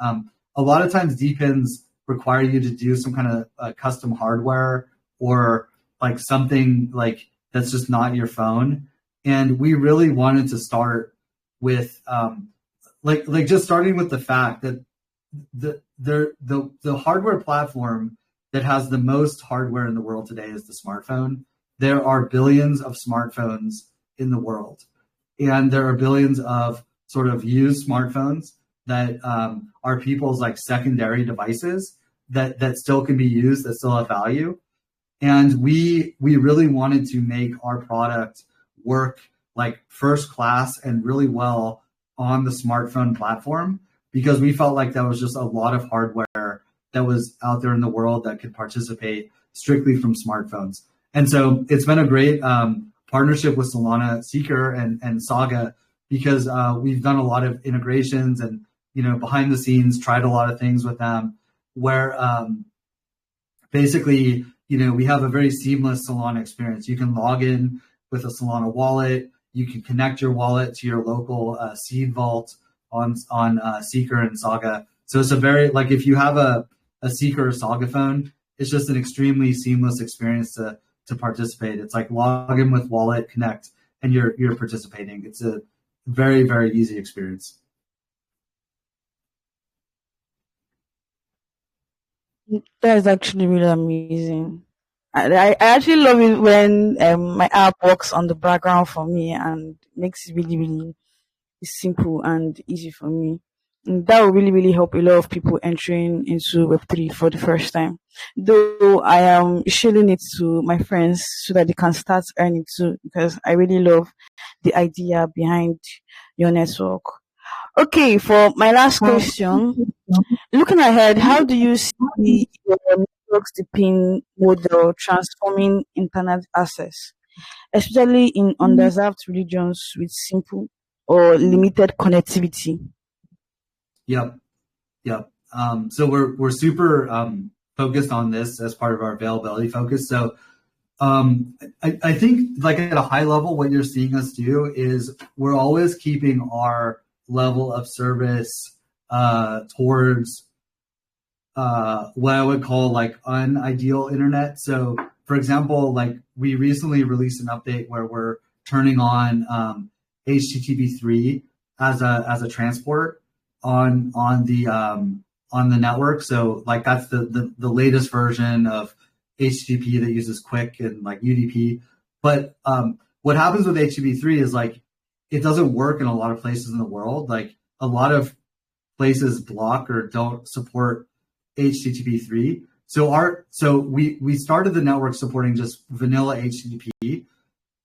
A lot of times DePINs require you to do some kind of custom hardware, or like something like that's just not your phone. And we really wanted to start with like just starting with the fact that the hardware platform that has the most hardware in the world today is the smartphone. There are billions of smartphones in the world, and there are billions of sort of used smartphones that are people's like secondary devices that still can be used, that still have value. And we really wanted to make our product work like first class and really well on the smartphone platform, because we felt like that was just a lot of hardware that was out there in the world that could participate strictly from smartphones. And so it's been a great partnership with Solana Seeker and Saga, because we've done a lot of integrations and, behind the scenes, tried a lot of things with them where basically, we have a very seamless Solana experience. You can log in with a Solana wallet. You can connect your wallet to your local seed vault on Seeker and Saga. So it's a very, like, if you have a Seeker or Saga phone, it's just an extremely seamless experience to participate. It's like log in with wallet, connect, and you're participating. It's a very, very easy experience. That is actually really amazing. I actually love it when my app works on the background for me and makes it really, really simple and easy for me. And that will really, really help a lot of people entering into Web3 for the first time. Though I am sharing it to my friends so that they can start earning too, because I really love the idea behind your network. Okay, for my last question, looking ahead, how do you see your network's DePIN model transforming internet access, especially in underserved regions with simple or limited connectivity? Yep. So we're super focused on this as part of our availability focus. So I think, like, at a high level, what you're seeing us do is we're always keeping our level of service towards what I would call like unideal internet. So, for example, like we recently released an update where we're turning on HTTP3 as a transport on the the network. So like that's the latest version of HTTP that uses QUIC and like UDP. But what happens with HTTP3 is like it doesn't work in a lot of places in the world. Like a lot of places block or don't support HTTP3. So we started the network supporting just vanilla HTTP,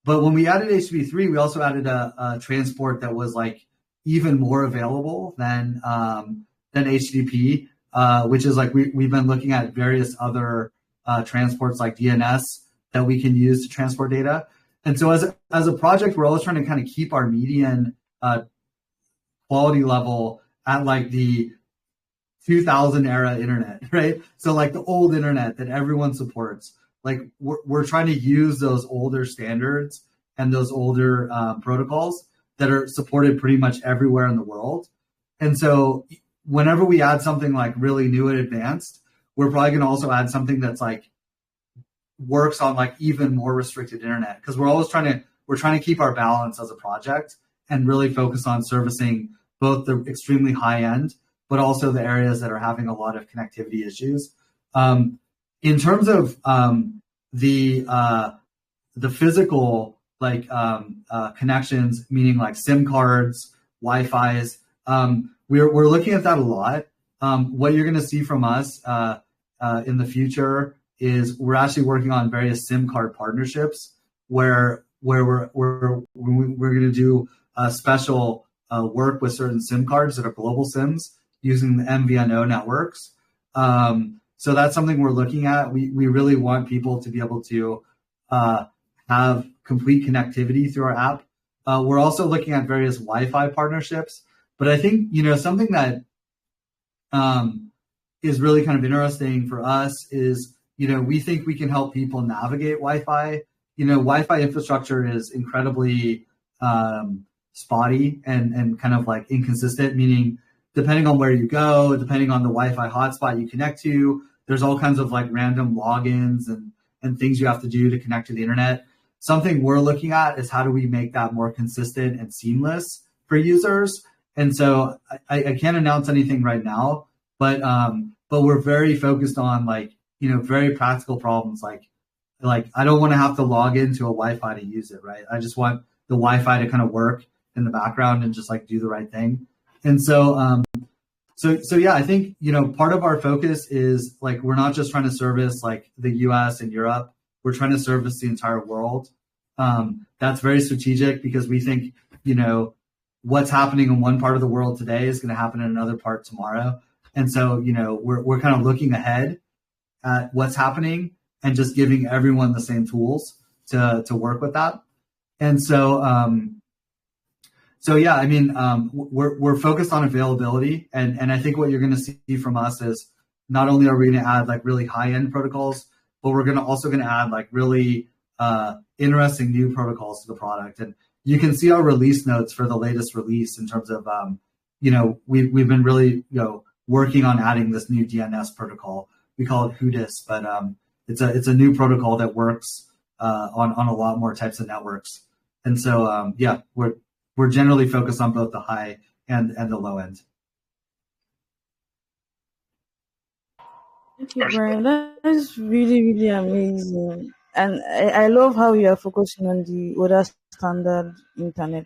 but when we added HTTP3, we also added a transport that was like even more available than HTTP, which is like we've been looking at various other transports like DNS that we can use to transport data. And so as a project, we're always trying to kind of keep our median quality level at like the 2000 era internet, right? So like the old internet that everyone supports, like we're trying to use those older standards and those older protocols that are supported pretty much everywhere in the world. And so whenever we add something like really new and advanced, we're probably going to also add something that's like works on like even more restricted internet, because we're trying to keep our balance as a project and really focus on servicing both the extremely high end, but also the areas that are having a lot of connectivity issues. In terms of the physical like connections, meaning like SIM cards, Wi-Fi's, we're looking at that a lot. What you're going to see from us in the future is we're actually working on various SIM card partnerships where we're going to do special work with certain SIM cards that are global SIMs using the MVNO networks. So that's something we're looking at. We really want people to be able to have complete connectivity through our app. We're also looking at various Wi-Fi partnerships. But I think, something that is really kind of interesting for us is, we think we can help people navigate Wi-Fi. Wi-Fi infrastructure is incredibly spotty and kind of like inconsistent, meaning depending on where you go, depending on the Wi-Fi hotspot you connect to, there's all kinds of like random logins and things you have to do to connect to the internet. Something we're looking at is how do we make that more consistent and seamless for users. And so I can't announce anything right now, but we're very focused on like, very practical problems. Like I don't want to have to log into a Wi-Fi to use it, right? I just want the Wi-Fi to kind of work in the background and just like do the right thing. And so, so yeah, I think, part of our focus is like, we're not just trying to service like the US and Europe, we're trying to service the entire world. That's very strategic because we think, what's happening in one part of the world today is going to happen in another part tomorrow. And so, we're kind of looking ahead at what's happening and just giving everyone the same tools to work with that. And so, yeah, I mean, we're focused on availability, and I think what you're going to see from us is not only are we going to add like really high end protocols, but we're also going to add like really interesting new protocols to the product. And you can see our release notes for the latest release in terms of, we've been really, working on adding this new DNS protocol. We call it HUDIS, but it's a new protocol that works on a lot more types of networks. And so, yeah, we're generally focused on both the high and the low end. Thank you, Brian. That is really, really amazing. And I love how you are focusing on the other standard internet.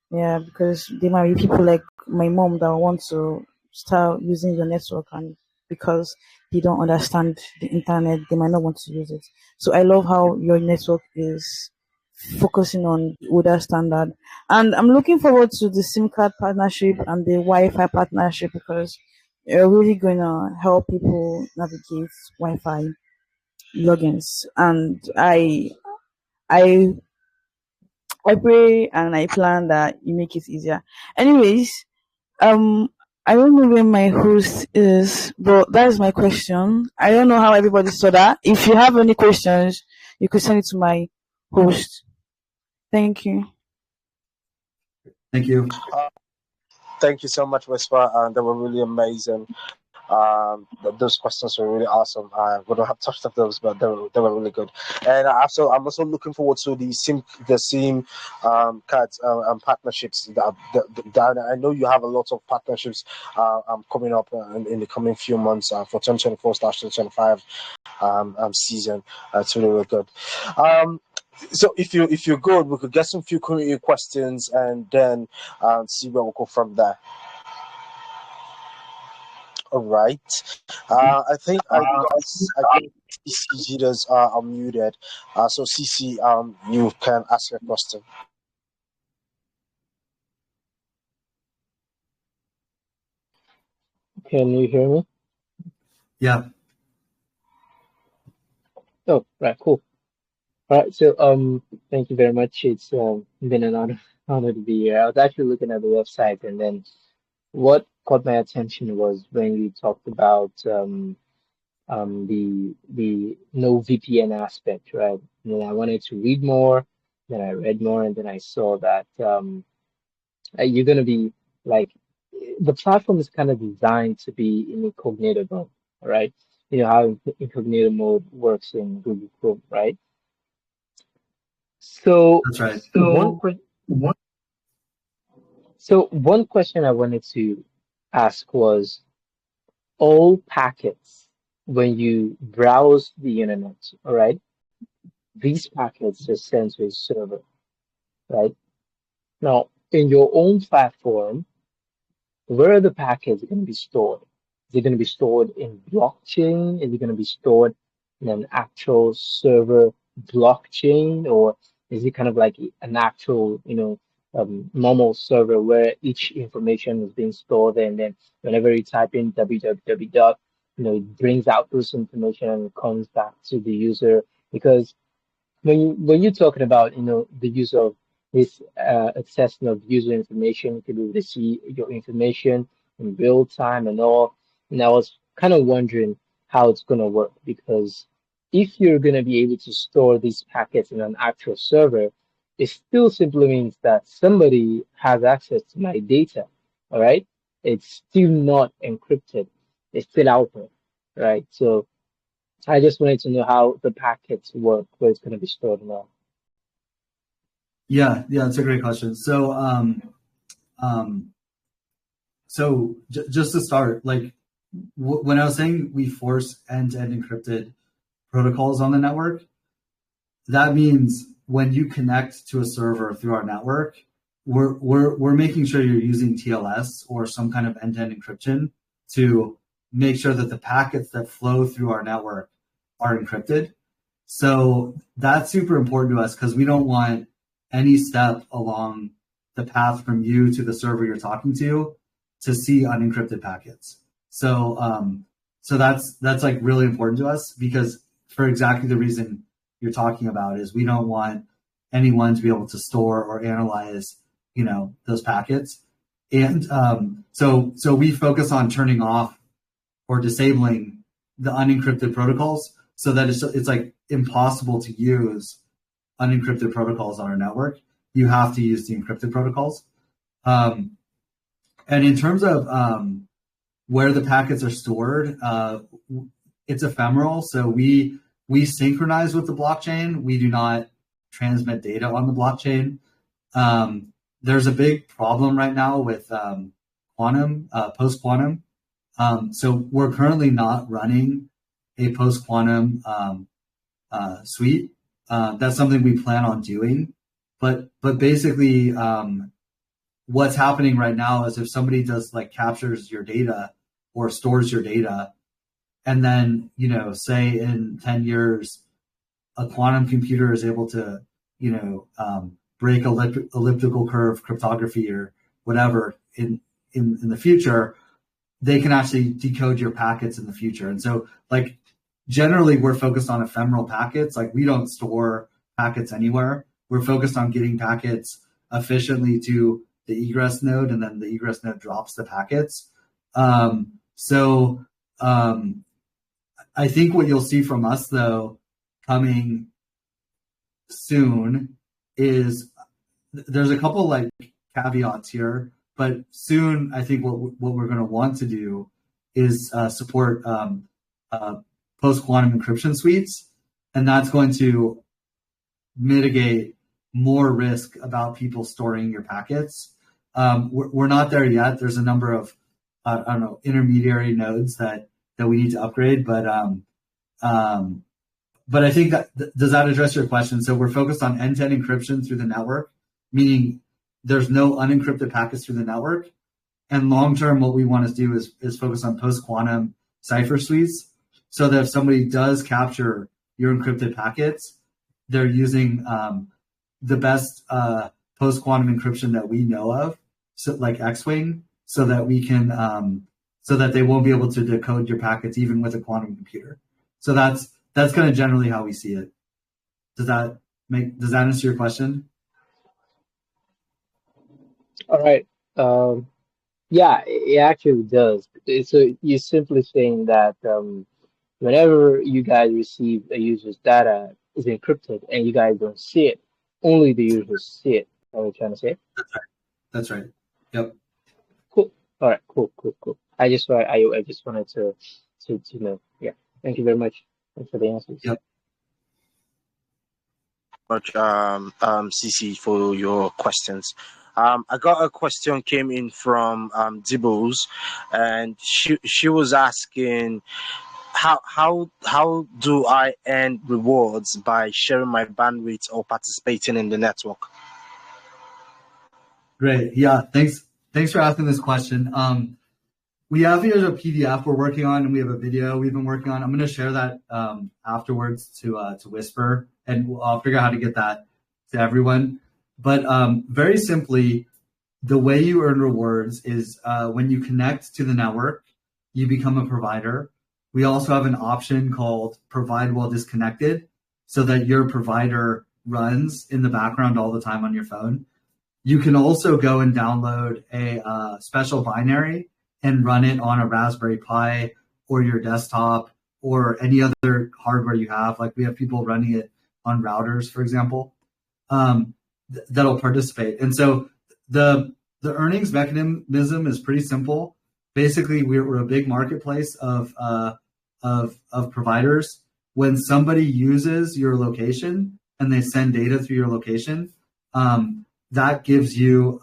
Yeah, because there might be people like my mom that want to start using your network, and because they don't understand the internet, they might not want to use it. So I love how your network is focusing on older standard. And I'm looking forward to the SIM card partnership and the Wi-Fi partnership because you're really going to help people navigate Wi-Fi logins. And I I pray and I plan that you make it easier. Anyways, um, I don't know where my host is, but that is my question. I don't know how everybody saw that. If you have any questions, you could send it to my host. Thank you. Thank you. Thank you so much, Wespa. That was really amazing. Those questions were really awesome. We don't have touched on those, but they were really good. And I'm also looking forward to the SIM cards and partnerships. That I know you have a lot of partnerships coming up in the coming few months for 2024/2025 season. It's really, really good. So if you're good, we could get some few questions and then see where we'll go from there. All right. I think CC jitters are unmuted. So CC, you can ask your question. Can you hear me? Yeah. Oh, right, cool. All right, so thank you very much. It's been an honor to be here. I was actually looking at the website, and then what caught my attention was when you talked about the no VPN aspect, right? And then I wanted to read more, then I read more, and then I saw that you're gonna be like the platform is kind of designed to be in incognito mode, all right? You know how incognito mode works in Google Chrome, right? So That's right. one one question I wanted to ask was all packets when you browse the internet, all right? These packets are sent to a server, right? Now, in your own platform, where are the packets going to be stored? Is it going to be stored in blockchain? Is it going to be stored in an actual server blockchain, or is it kind of like an actual, normal server where each information is being stored, and then whenever you type in www dot, it brings out this information and it comes back to the user? Because when you're talking about the use of this accessing of user information, you can be able to see your information in real time and all. And I was kind of wondering how it's going to work, because if you're going to be able to store these packets in an actual server, it still simply means that somebody has access to my data. All right, it's still not encrypted, it's still out there, right? So I just wanted to know how the packets work, where it's going to be stored now. Yeah, that's a great question. So, just to start, like when I was saying we force end-to-end encrypted protocols on the network, that means when you connect to a server through our network, we're making sure you're using TLS or some kind of end-to-end encryption to make sure that the packets that flow through our network are encrypted. So that's super important to us because we don't want any step along the path from you to the server you're talking to see unencrypted packets. So that's like really important to us, because for exactly the reason you're talking about is we don't want anyone to be able to store or analyze, those packets. And so we focus on turning off or disabling the unencrypted protocols so that it's like impossible to use unencrypted protocols on our network. You have to use the encrypted protocols. And in terms of where the packets are stored, it's ephemeral. So we synchronize with the blockchain. We do not transmit data on the blockchain. There's a big problem right now with quantum, post-quantum. So we're currently not running a post-quantum suite. That's something we plan on doing. But basically, what's happening right now is if somebody does captures your data or stores your data, and then, say in 10 years, a quantum computer is able to, break elliptical curve cryptography or whatever in the future, they can actually decode your packets in the future. And so generally we're focused on ephemeral packets. We don't store packets anywhere. We're focused on getting packets efficiently to the egress node, and then the egress node drops the packets. I think what you'll see from us, though, coming soon is there's a couple caveats here, but soon I think what we're going to want to do is support post-quantum encryption suites, and that's going to mitigate more risk about people storing your packets. We're not there yet. There's a number of intermediary nodes that we need to upgrade, but I think does that address your question? So we're focused on end-to-end encryption through the network, meaning there's no unencrypted packets through the network. And long-term, what we want to do is focus on post-quantum cipher suites, so that if somebody does capture your encrypted packets, they're using the best post-quantum encryption that we know of, so like X-Wing, so that we can so that they won't be able to decode your packets even with a quantum computer. So that's kind of generally how we see it. Does that answer your question? All right. Yeah, it actually does. So you're simply saying that whenever you guys receive a user's data is encrypted and you guys don't see it, only the users see it. Are you trying to say? That's right. Yep. Cool. All right. Cool. I just wanted to know. Yeah. Thank you very much. Thanks for the answers. Yep. Much, CC, for your questions. I got a question came in from Dibbles, and she was asking, how do I earn rewards by sharing my bandwidth or participating in the network? Great. Yeah. Thanks for asking this question. We have here a PDF we're working on, and we have a video we've been working on. I'm going to share that afterwards to Whisper, and I'll figure out how to get that to everyone. But very simply, the way you earn rewards is when you connect to the network, you become a provider. We also have an option called Provide While Disconnected, so that your provider runs in the background all the time on your phone. You can also go and download a special binary and run it on a Raspberry Pi or your desktop or any other hardware you have. Like we have people running it on routers, for example, that'll participate. And so the earnings mechanism is pretty simple. Basically, we're a big marketplace of providers. When somebody uses your location and they send data through your location, that gives you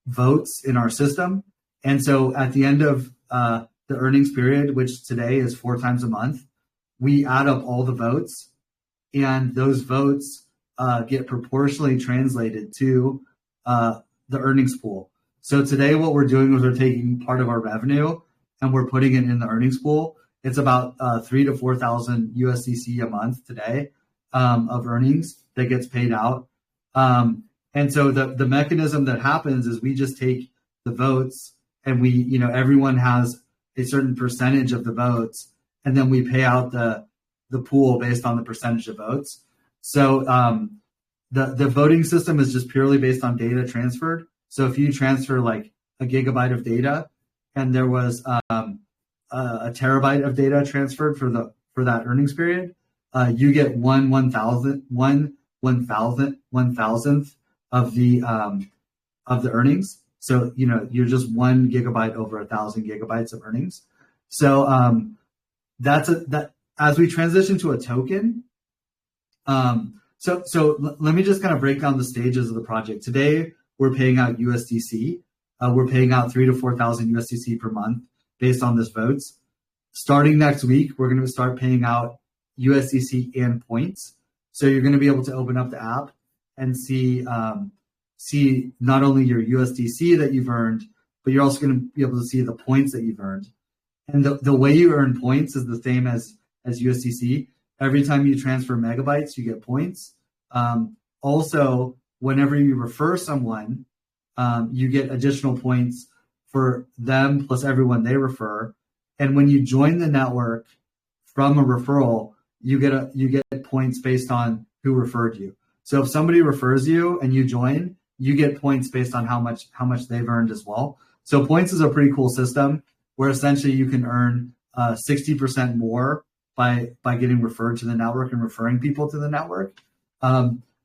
votes in our system. And so at the end of the earnings period, which today is 4 times a month, we add up all the votes, and those votes get proportionally translated to the earnings pool. So today what we're doing is we're taking part of our revenue and we're putting it in the earnings pool. It's about 3,000 to 4,000 USDC a month today of earnings that gets paid out. And so the mechanism that happens is we just take the votes, and we, everyone has a certain percentage of the votes, and then we pay out the pool based on the percentage of votes. So the voting system is just purely based on data transferred. So if you transfer like a gigabyte of data, and there was a terabyte of data transferred for that earnings period, you get one thousandth of the earnings. So you're just 1 gigabyte over 1,000 gigabytes of earnings. So that as we transition to a token. So let me just kind of break down the stages of the project. Today we're paying out USDC. We're paying out 3,000 to 4,000 USDC per month based on this votes. Starting next week, we're going to start paying out USDC and points. So you're going to be able to open up the app and see not only your USDC that you've earned, but you're also going to be able to see the points that you've earned. And the way you earn points is the same as USDC. Every time you transfer megabytes, you get points. Also, whenever you refer someone, you get additional points for them plus everyone they refer. And when you join the network from a referral, you get points based on who referred you. So if somebody refers you and you join, you get points based on how much they've earned as well. So points is a pretty cool system where essentially you can earn 60% more by getting referred to the network and referring people to the network.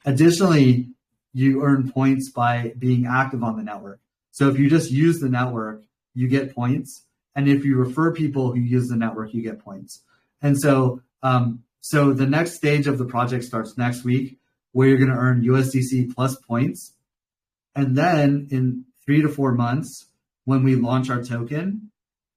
Additionally, you earn points by being active on the network. So if you just use the network, you get points. And if you refer people who use the network, you get points. And so, so the next stage of the project starts next week, where you're going to earn USDC plus points. And then in 3 to 4 months, when we launch our token,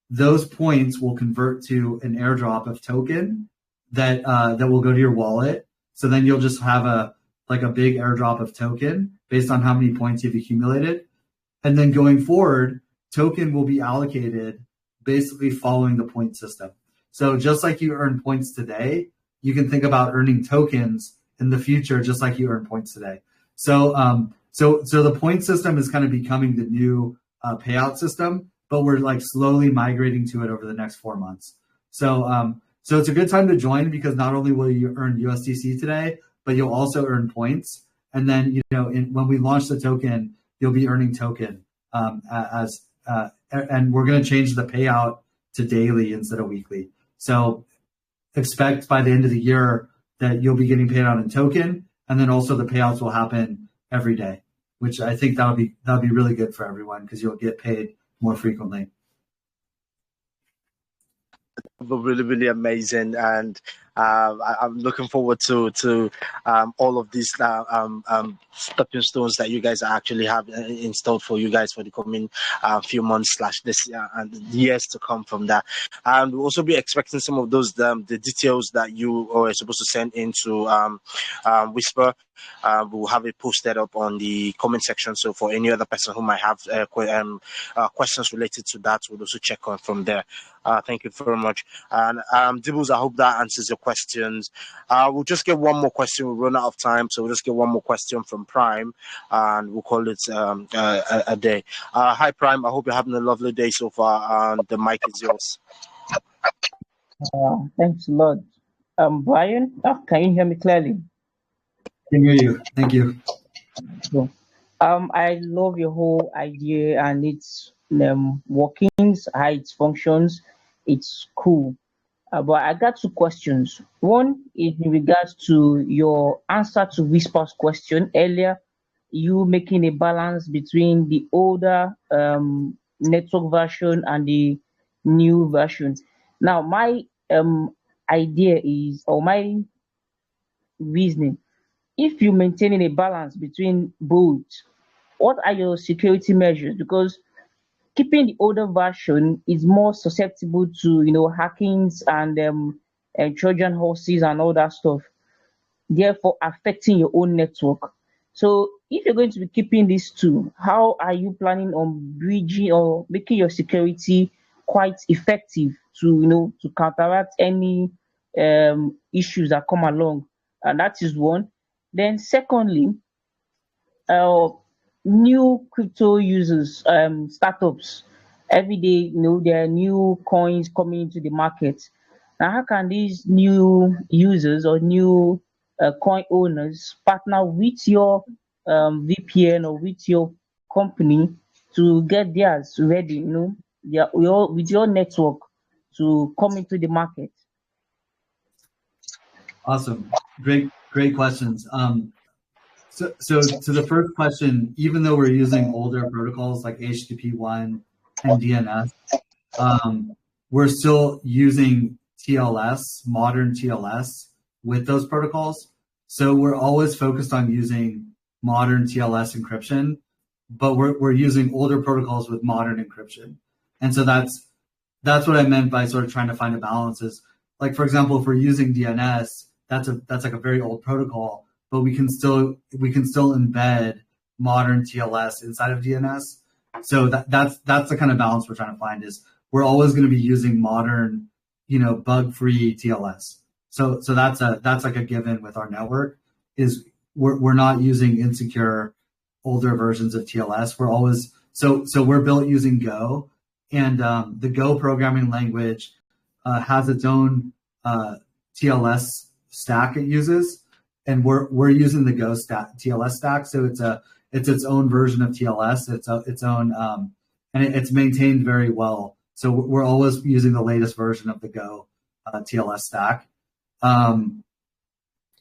those points will convert to an airdrop of token that will go to your wallet. So then you'll just have a big airdrop of token based on how many points you've accumulated. And then going forward, token will be allocated basically following the point system. So just like you earn points today, you can think about earning tokens in the future, just like you earn points today. So so the point system is kind of becoming the new payout system, but we're like slowly migrating to it over the next 4 months. So so it's a good time to join, because not only will you earn USDC today, but you'll also earn points. And then, when we launch the token, you'll be earning token and we're going to change the payout to daily instead of weekly. So expect by the end of the year that you'll be getting paid out in token, and then also the payouts will happen every day, which I think that'll be really good for everyone, because you'll get paid more frequently. Really, really amazing, and I'm looking forward to all of these stepping stones that you guys actually have installed for you guys for the coming few months / this year and years to come from that. And we'll also be expecting some of those the details that you are supposed to send into Whisper. We'll have it posted up on the comment section. So for any other person who might have questions related to that, we'll also check on from there. Thank you very much. And Dibbles, I hope that answers your questions. We'll just get one more question. We'll run out of time, so we'll just get one more question from Prime, and we'll call it a day. Hi, Prime. I hope you're having a lovely day so far, and the mic is yours. Thanks a lot. Brian, can you hear me clearly? I can hear you. Thank you. So, I love your whole idea and its workings, how it functions. It's cool. But I got 2 questions. One is in regards to your answer to Whisper's question earlier, you making a balance between the older network version and the new version. Now, my idea is, or my reasoning, if you're maintaining a balance between both, what are your security measures? Because keeping the older version is more susceptible to hackings and Trojan horses and all that stuff, therefore affecting your own network. So if you're going to be keeping these 2, how are you planning on bridging or making your security quite effective to to counteract any issues that come along? And that is one. Then secondly, new crypto users, startups, every day, there are new coins coming into the market. Now, how can these new users or new coin owners partner with your VPN or with your company to get theirs ready, with your network to come into the market? Awesome. Great questions. So to the first question, even though we're using older protocols like HTTP1 and DNS, we're still using TLS, modern TLS, with those protocols. So we're always focused on using modern TLS encryption, but we're using older protocols with modern encryption. And so that's what I meant by sort of trying to find a balance. Is like, for example, if we're using DNS, that's like a very old protocol, but we can still embed modern TLS inside of DNS. So that's the kind of balance we're trying to find. Is we're always going to be using modern, bug-free TLS. So that's like a given with our network. Is we're not using insecure older versions of TLS. We're always so we're built using Go, and the Go programming language has its own TLS stack it uses, and we're using the Go TLS stack. So it's its own version of TLS. It's its own, and it's maintained very well. So we're always using the latest version of the Go TLS stack.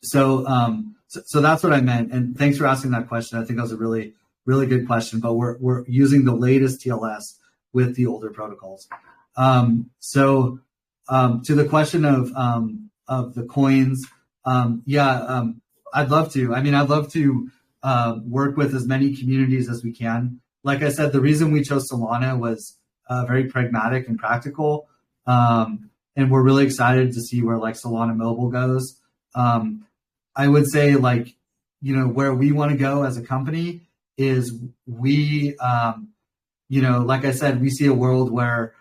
So that's what I meant. And thanks for asking that question. I think that was a really, really good question. But we're using the latest TLS with the older protocols. So to the question of the coins, I'd love to. I mean, I'd love to work with as many communities as we can. Like I said, the reason we chose Solana was very pragmatic and practical. And we're really excited to see where like Solana Mobile goes. I would say like, where we want to go as a company is we, like I said, we see a world where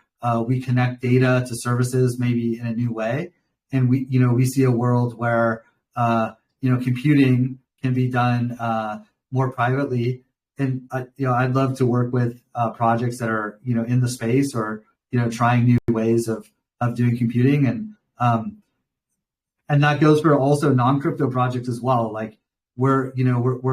we connect data to services maybe in a new way. And we see a world where, computing can be done more privately. And, I'd love to work with projects that are, in the space or, trying new ways of doing computing. And that goes for also non-crypto projects as well. Like we're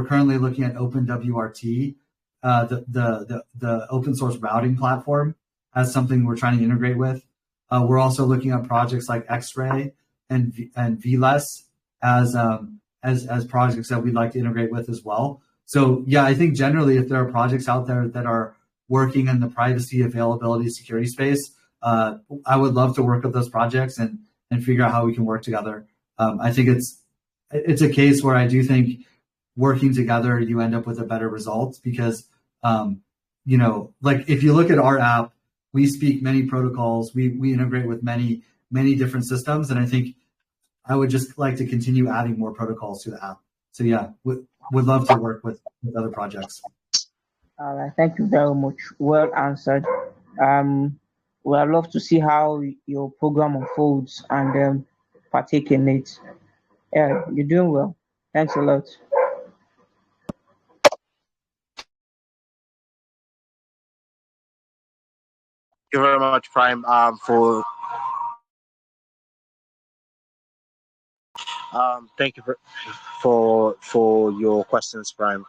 currently looking at OpenWRT, the open source routing platform, as something we're trying to integrate with. We're also looking at projects like X-Ray and VLES as projects that we'd like to integrate with as well. So yeah, I think generally if there are projects out there that are working in the privacy, availability, security space, I would love to work with those projects and figure out how we can work together. I think it's a case where I do think working together, you end up with a better result because, like if you look at our app, we speak many protocols, we integrate with many different systems. And I think I would just like to continue adding more protocols to the app. So yeah, would love to work with other projects. All right, thank you very much. Well answered. Well, I'd love to see how your program unfolds and partake in it. Yeah, you're doing well. Thanks a lot. Thank you very much, Prime, thank you for your questions, Prime.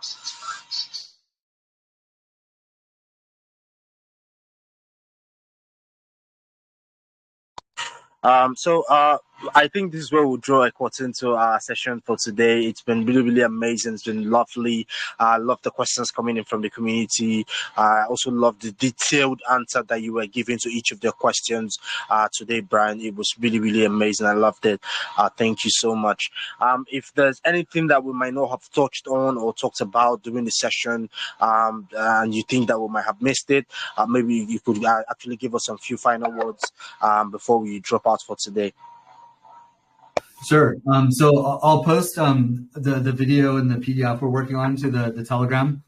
So I think this is where we'll draw a curtain to our session for today. It's been really, really amazing. It's been lovely. I love the questions coming in from the community. I also love the detailed answer that you were giving to each of the questions today, Brian. It was really, really amazing. I loved it. Thank you so much. If there's anything that we might not have touched on or talked about during the session, and you think that we might have missed it, maybe you could actually give us some few final words before we drop out for today. Sure. So I'll post the video and the PDF we're working on to the Telegram,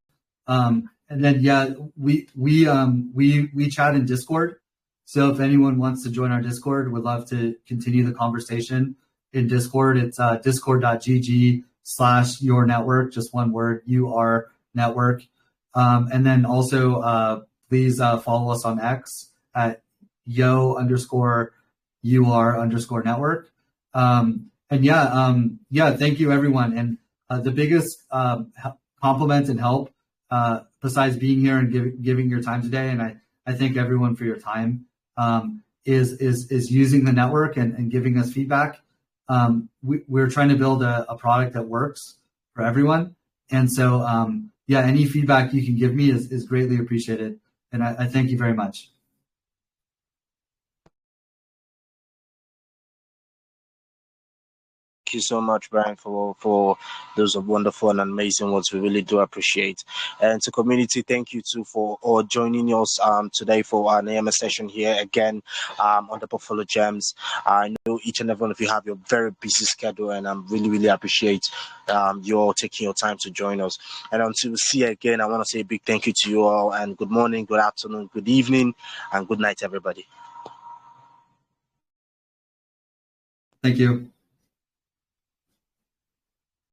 and then yeah, we chat in Discord. So if anyone wants to join our Discord, we'd love to continue the conversation in Discord. It's discord.gg/your network, just one word, UR network. And then also please follow us on X at yo_UR_network. And yeah, thank you everyone. And the biggest compliment and help, besides being here and giving your time today, and I thank everyone for your time, is using the network and giving us feedback. We're trying to build a product that works for everyone. And so, yeah, any feedback you can give me is greatly appreciated. And I thank you very much. Thank you so much, Brian, for those wonderful and amazing words. We really do appreciate. And to community, thank you too for joining us today for our AMS session here again on the Buffalo Gems. I know each and every one of you have your very busy schedule, and I'm really, really appreciate you taking your time to join us. And until we see you again, I want to say a big thank you to you all, and good morning, good afternoon, good evening, and good night, everybody. Thank you.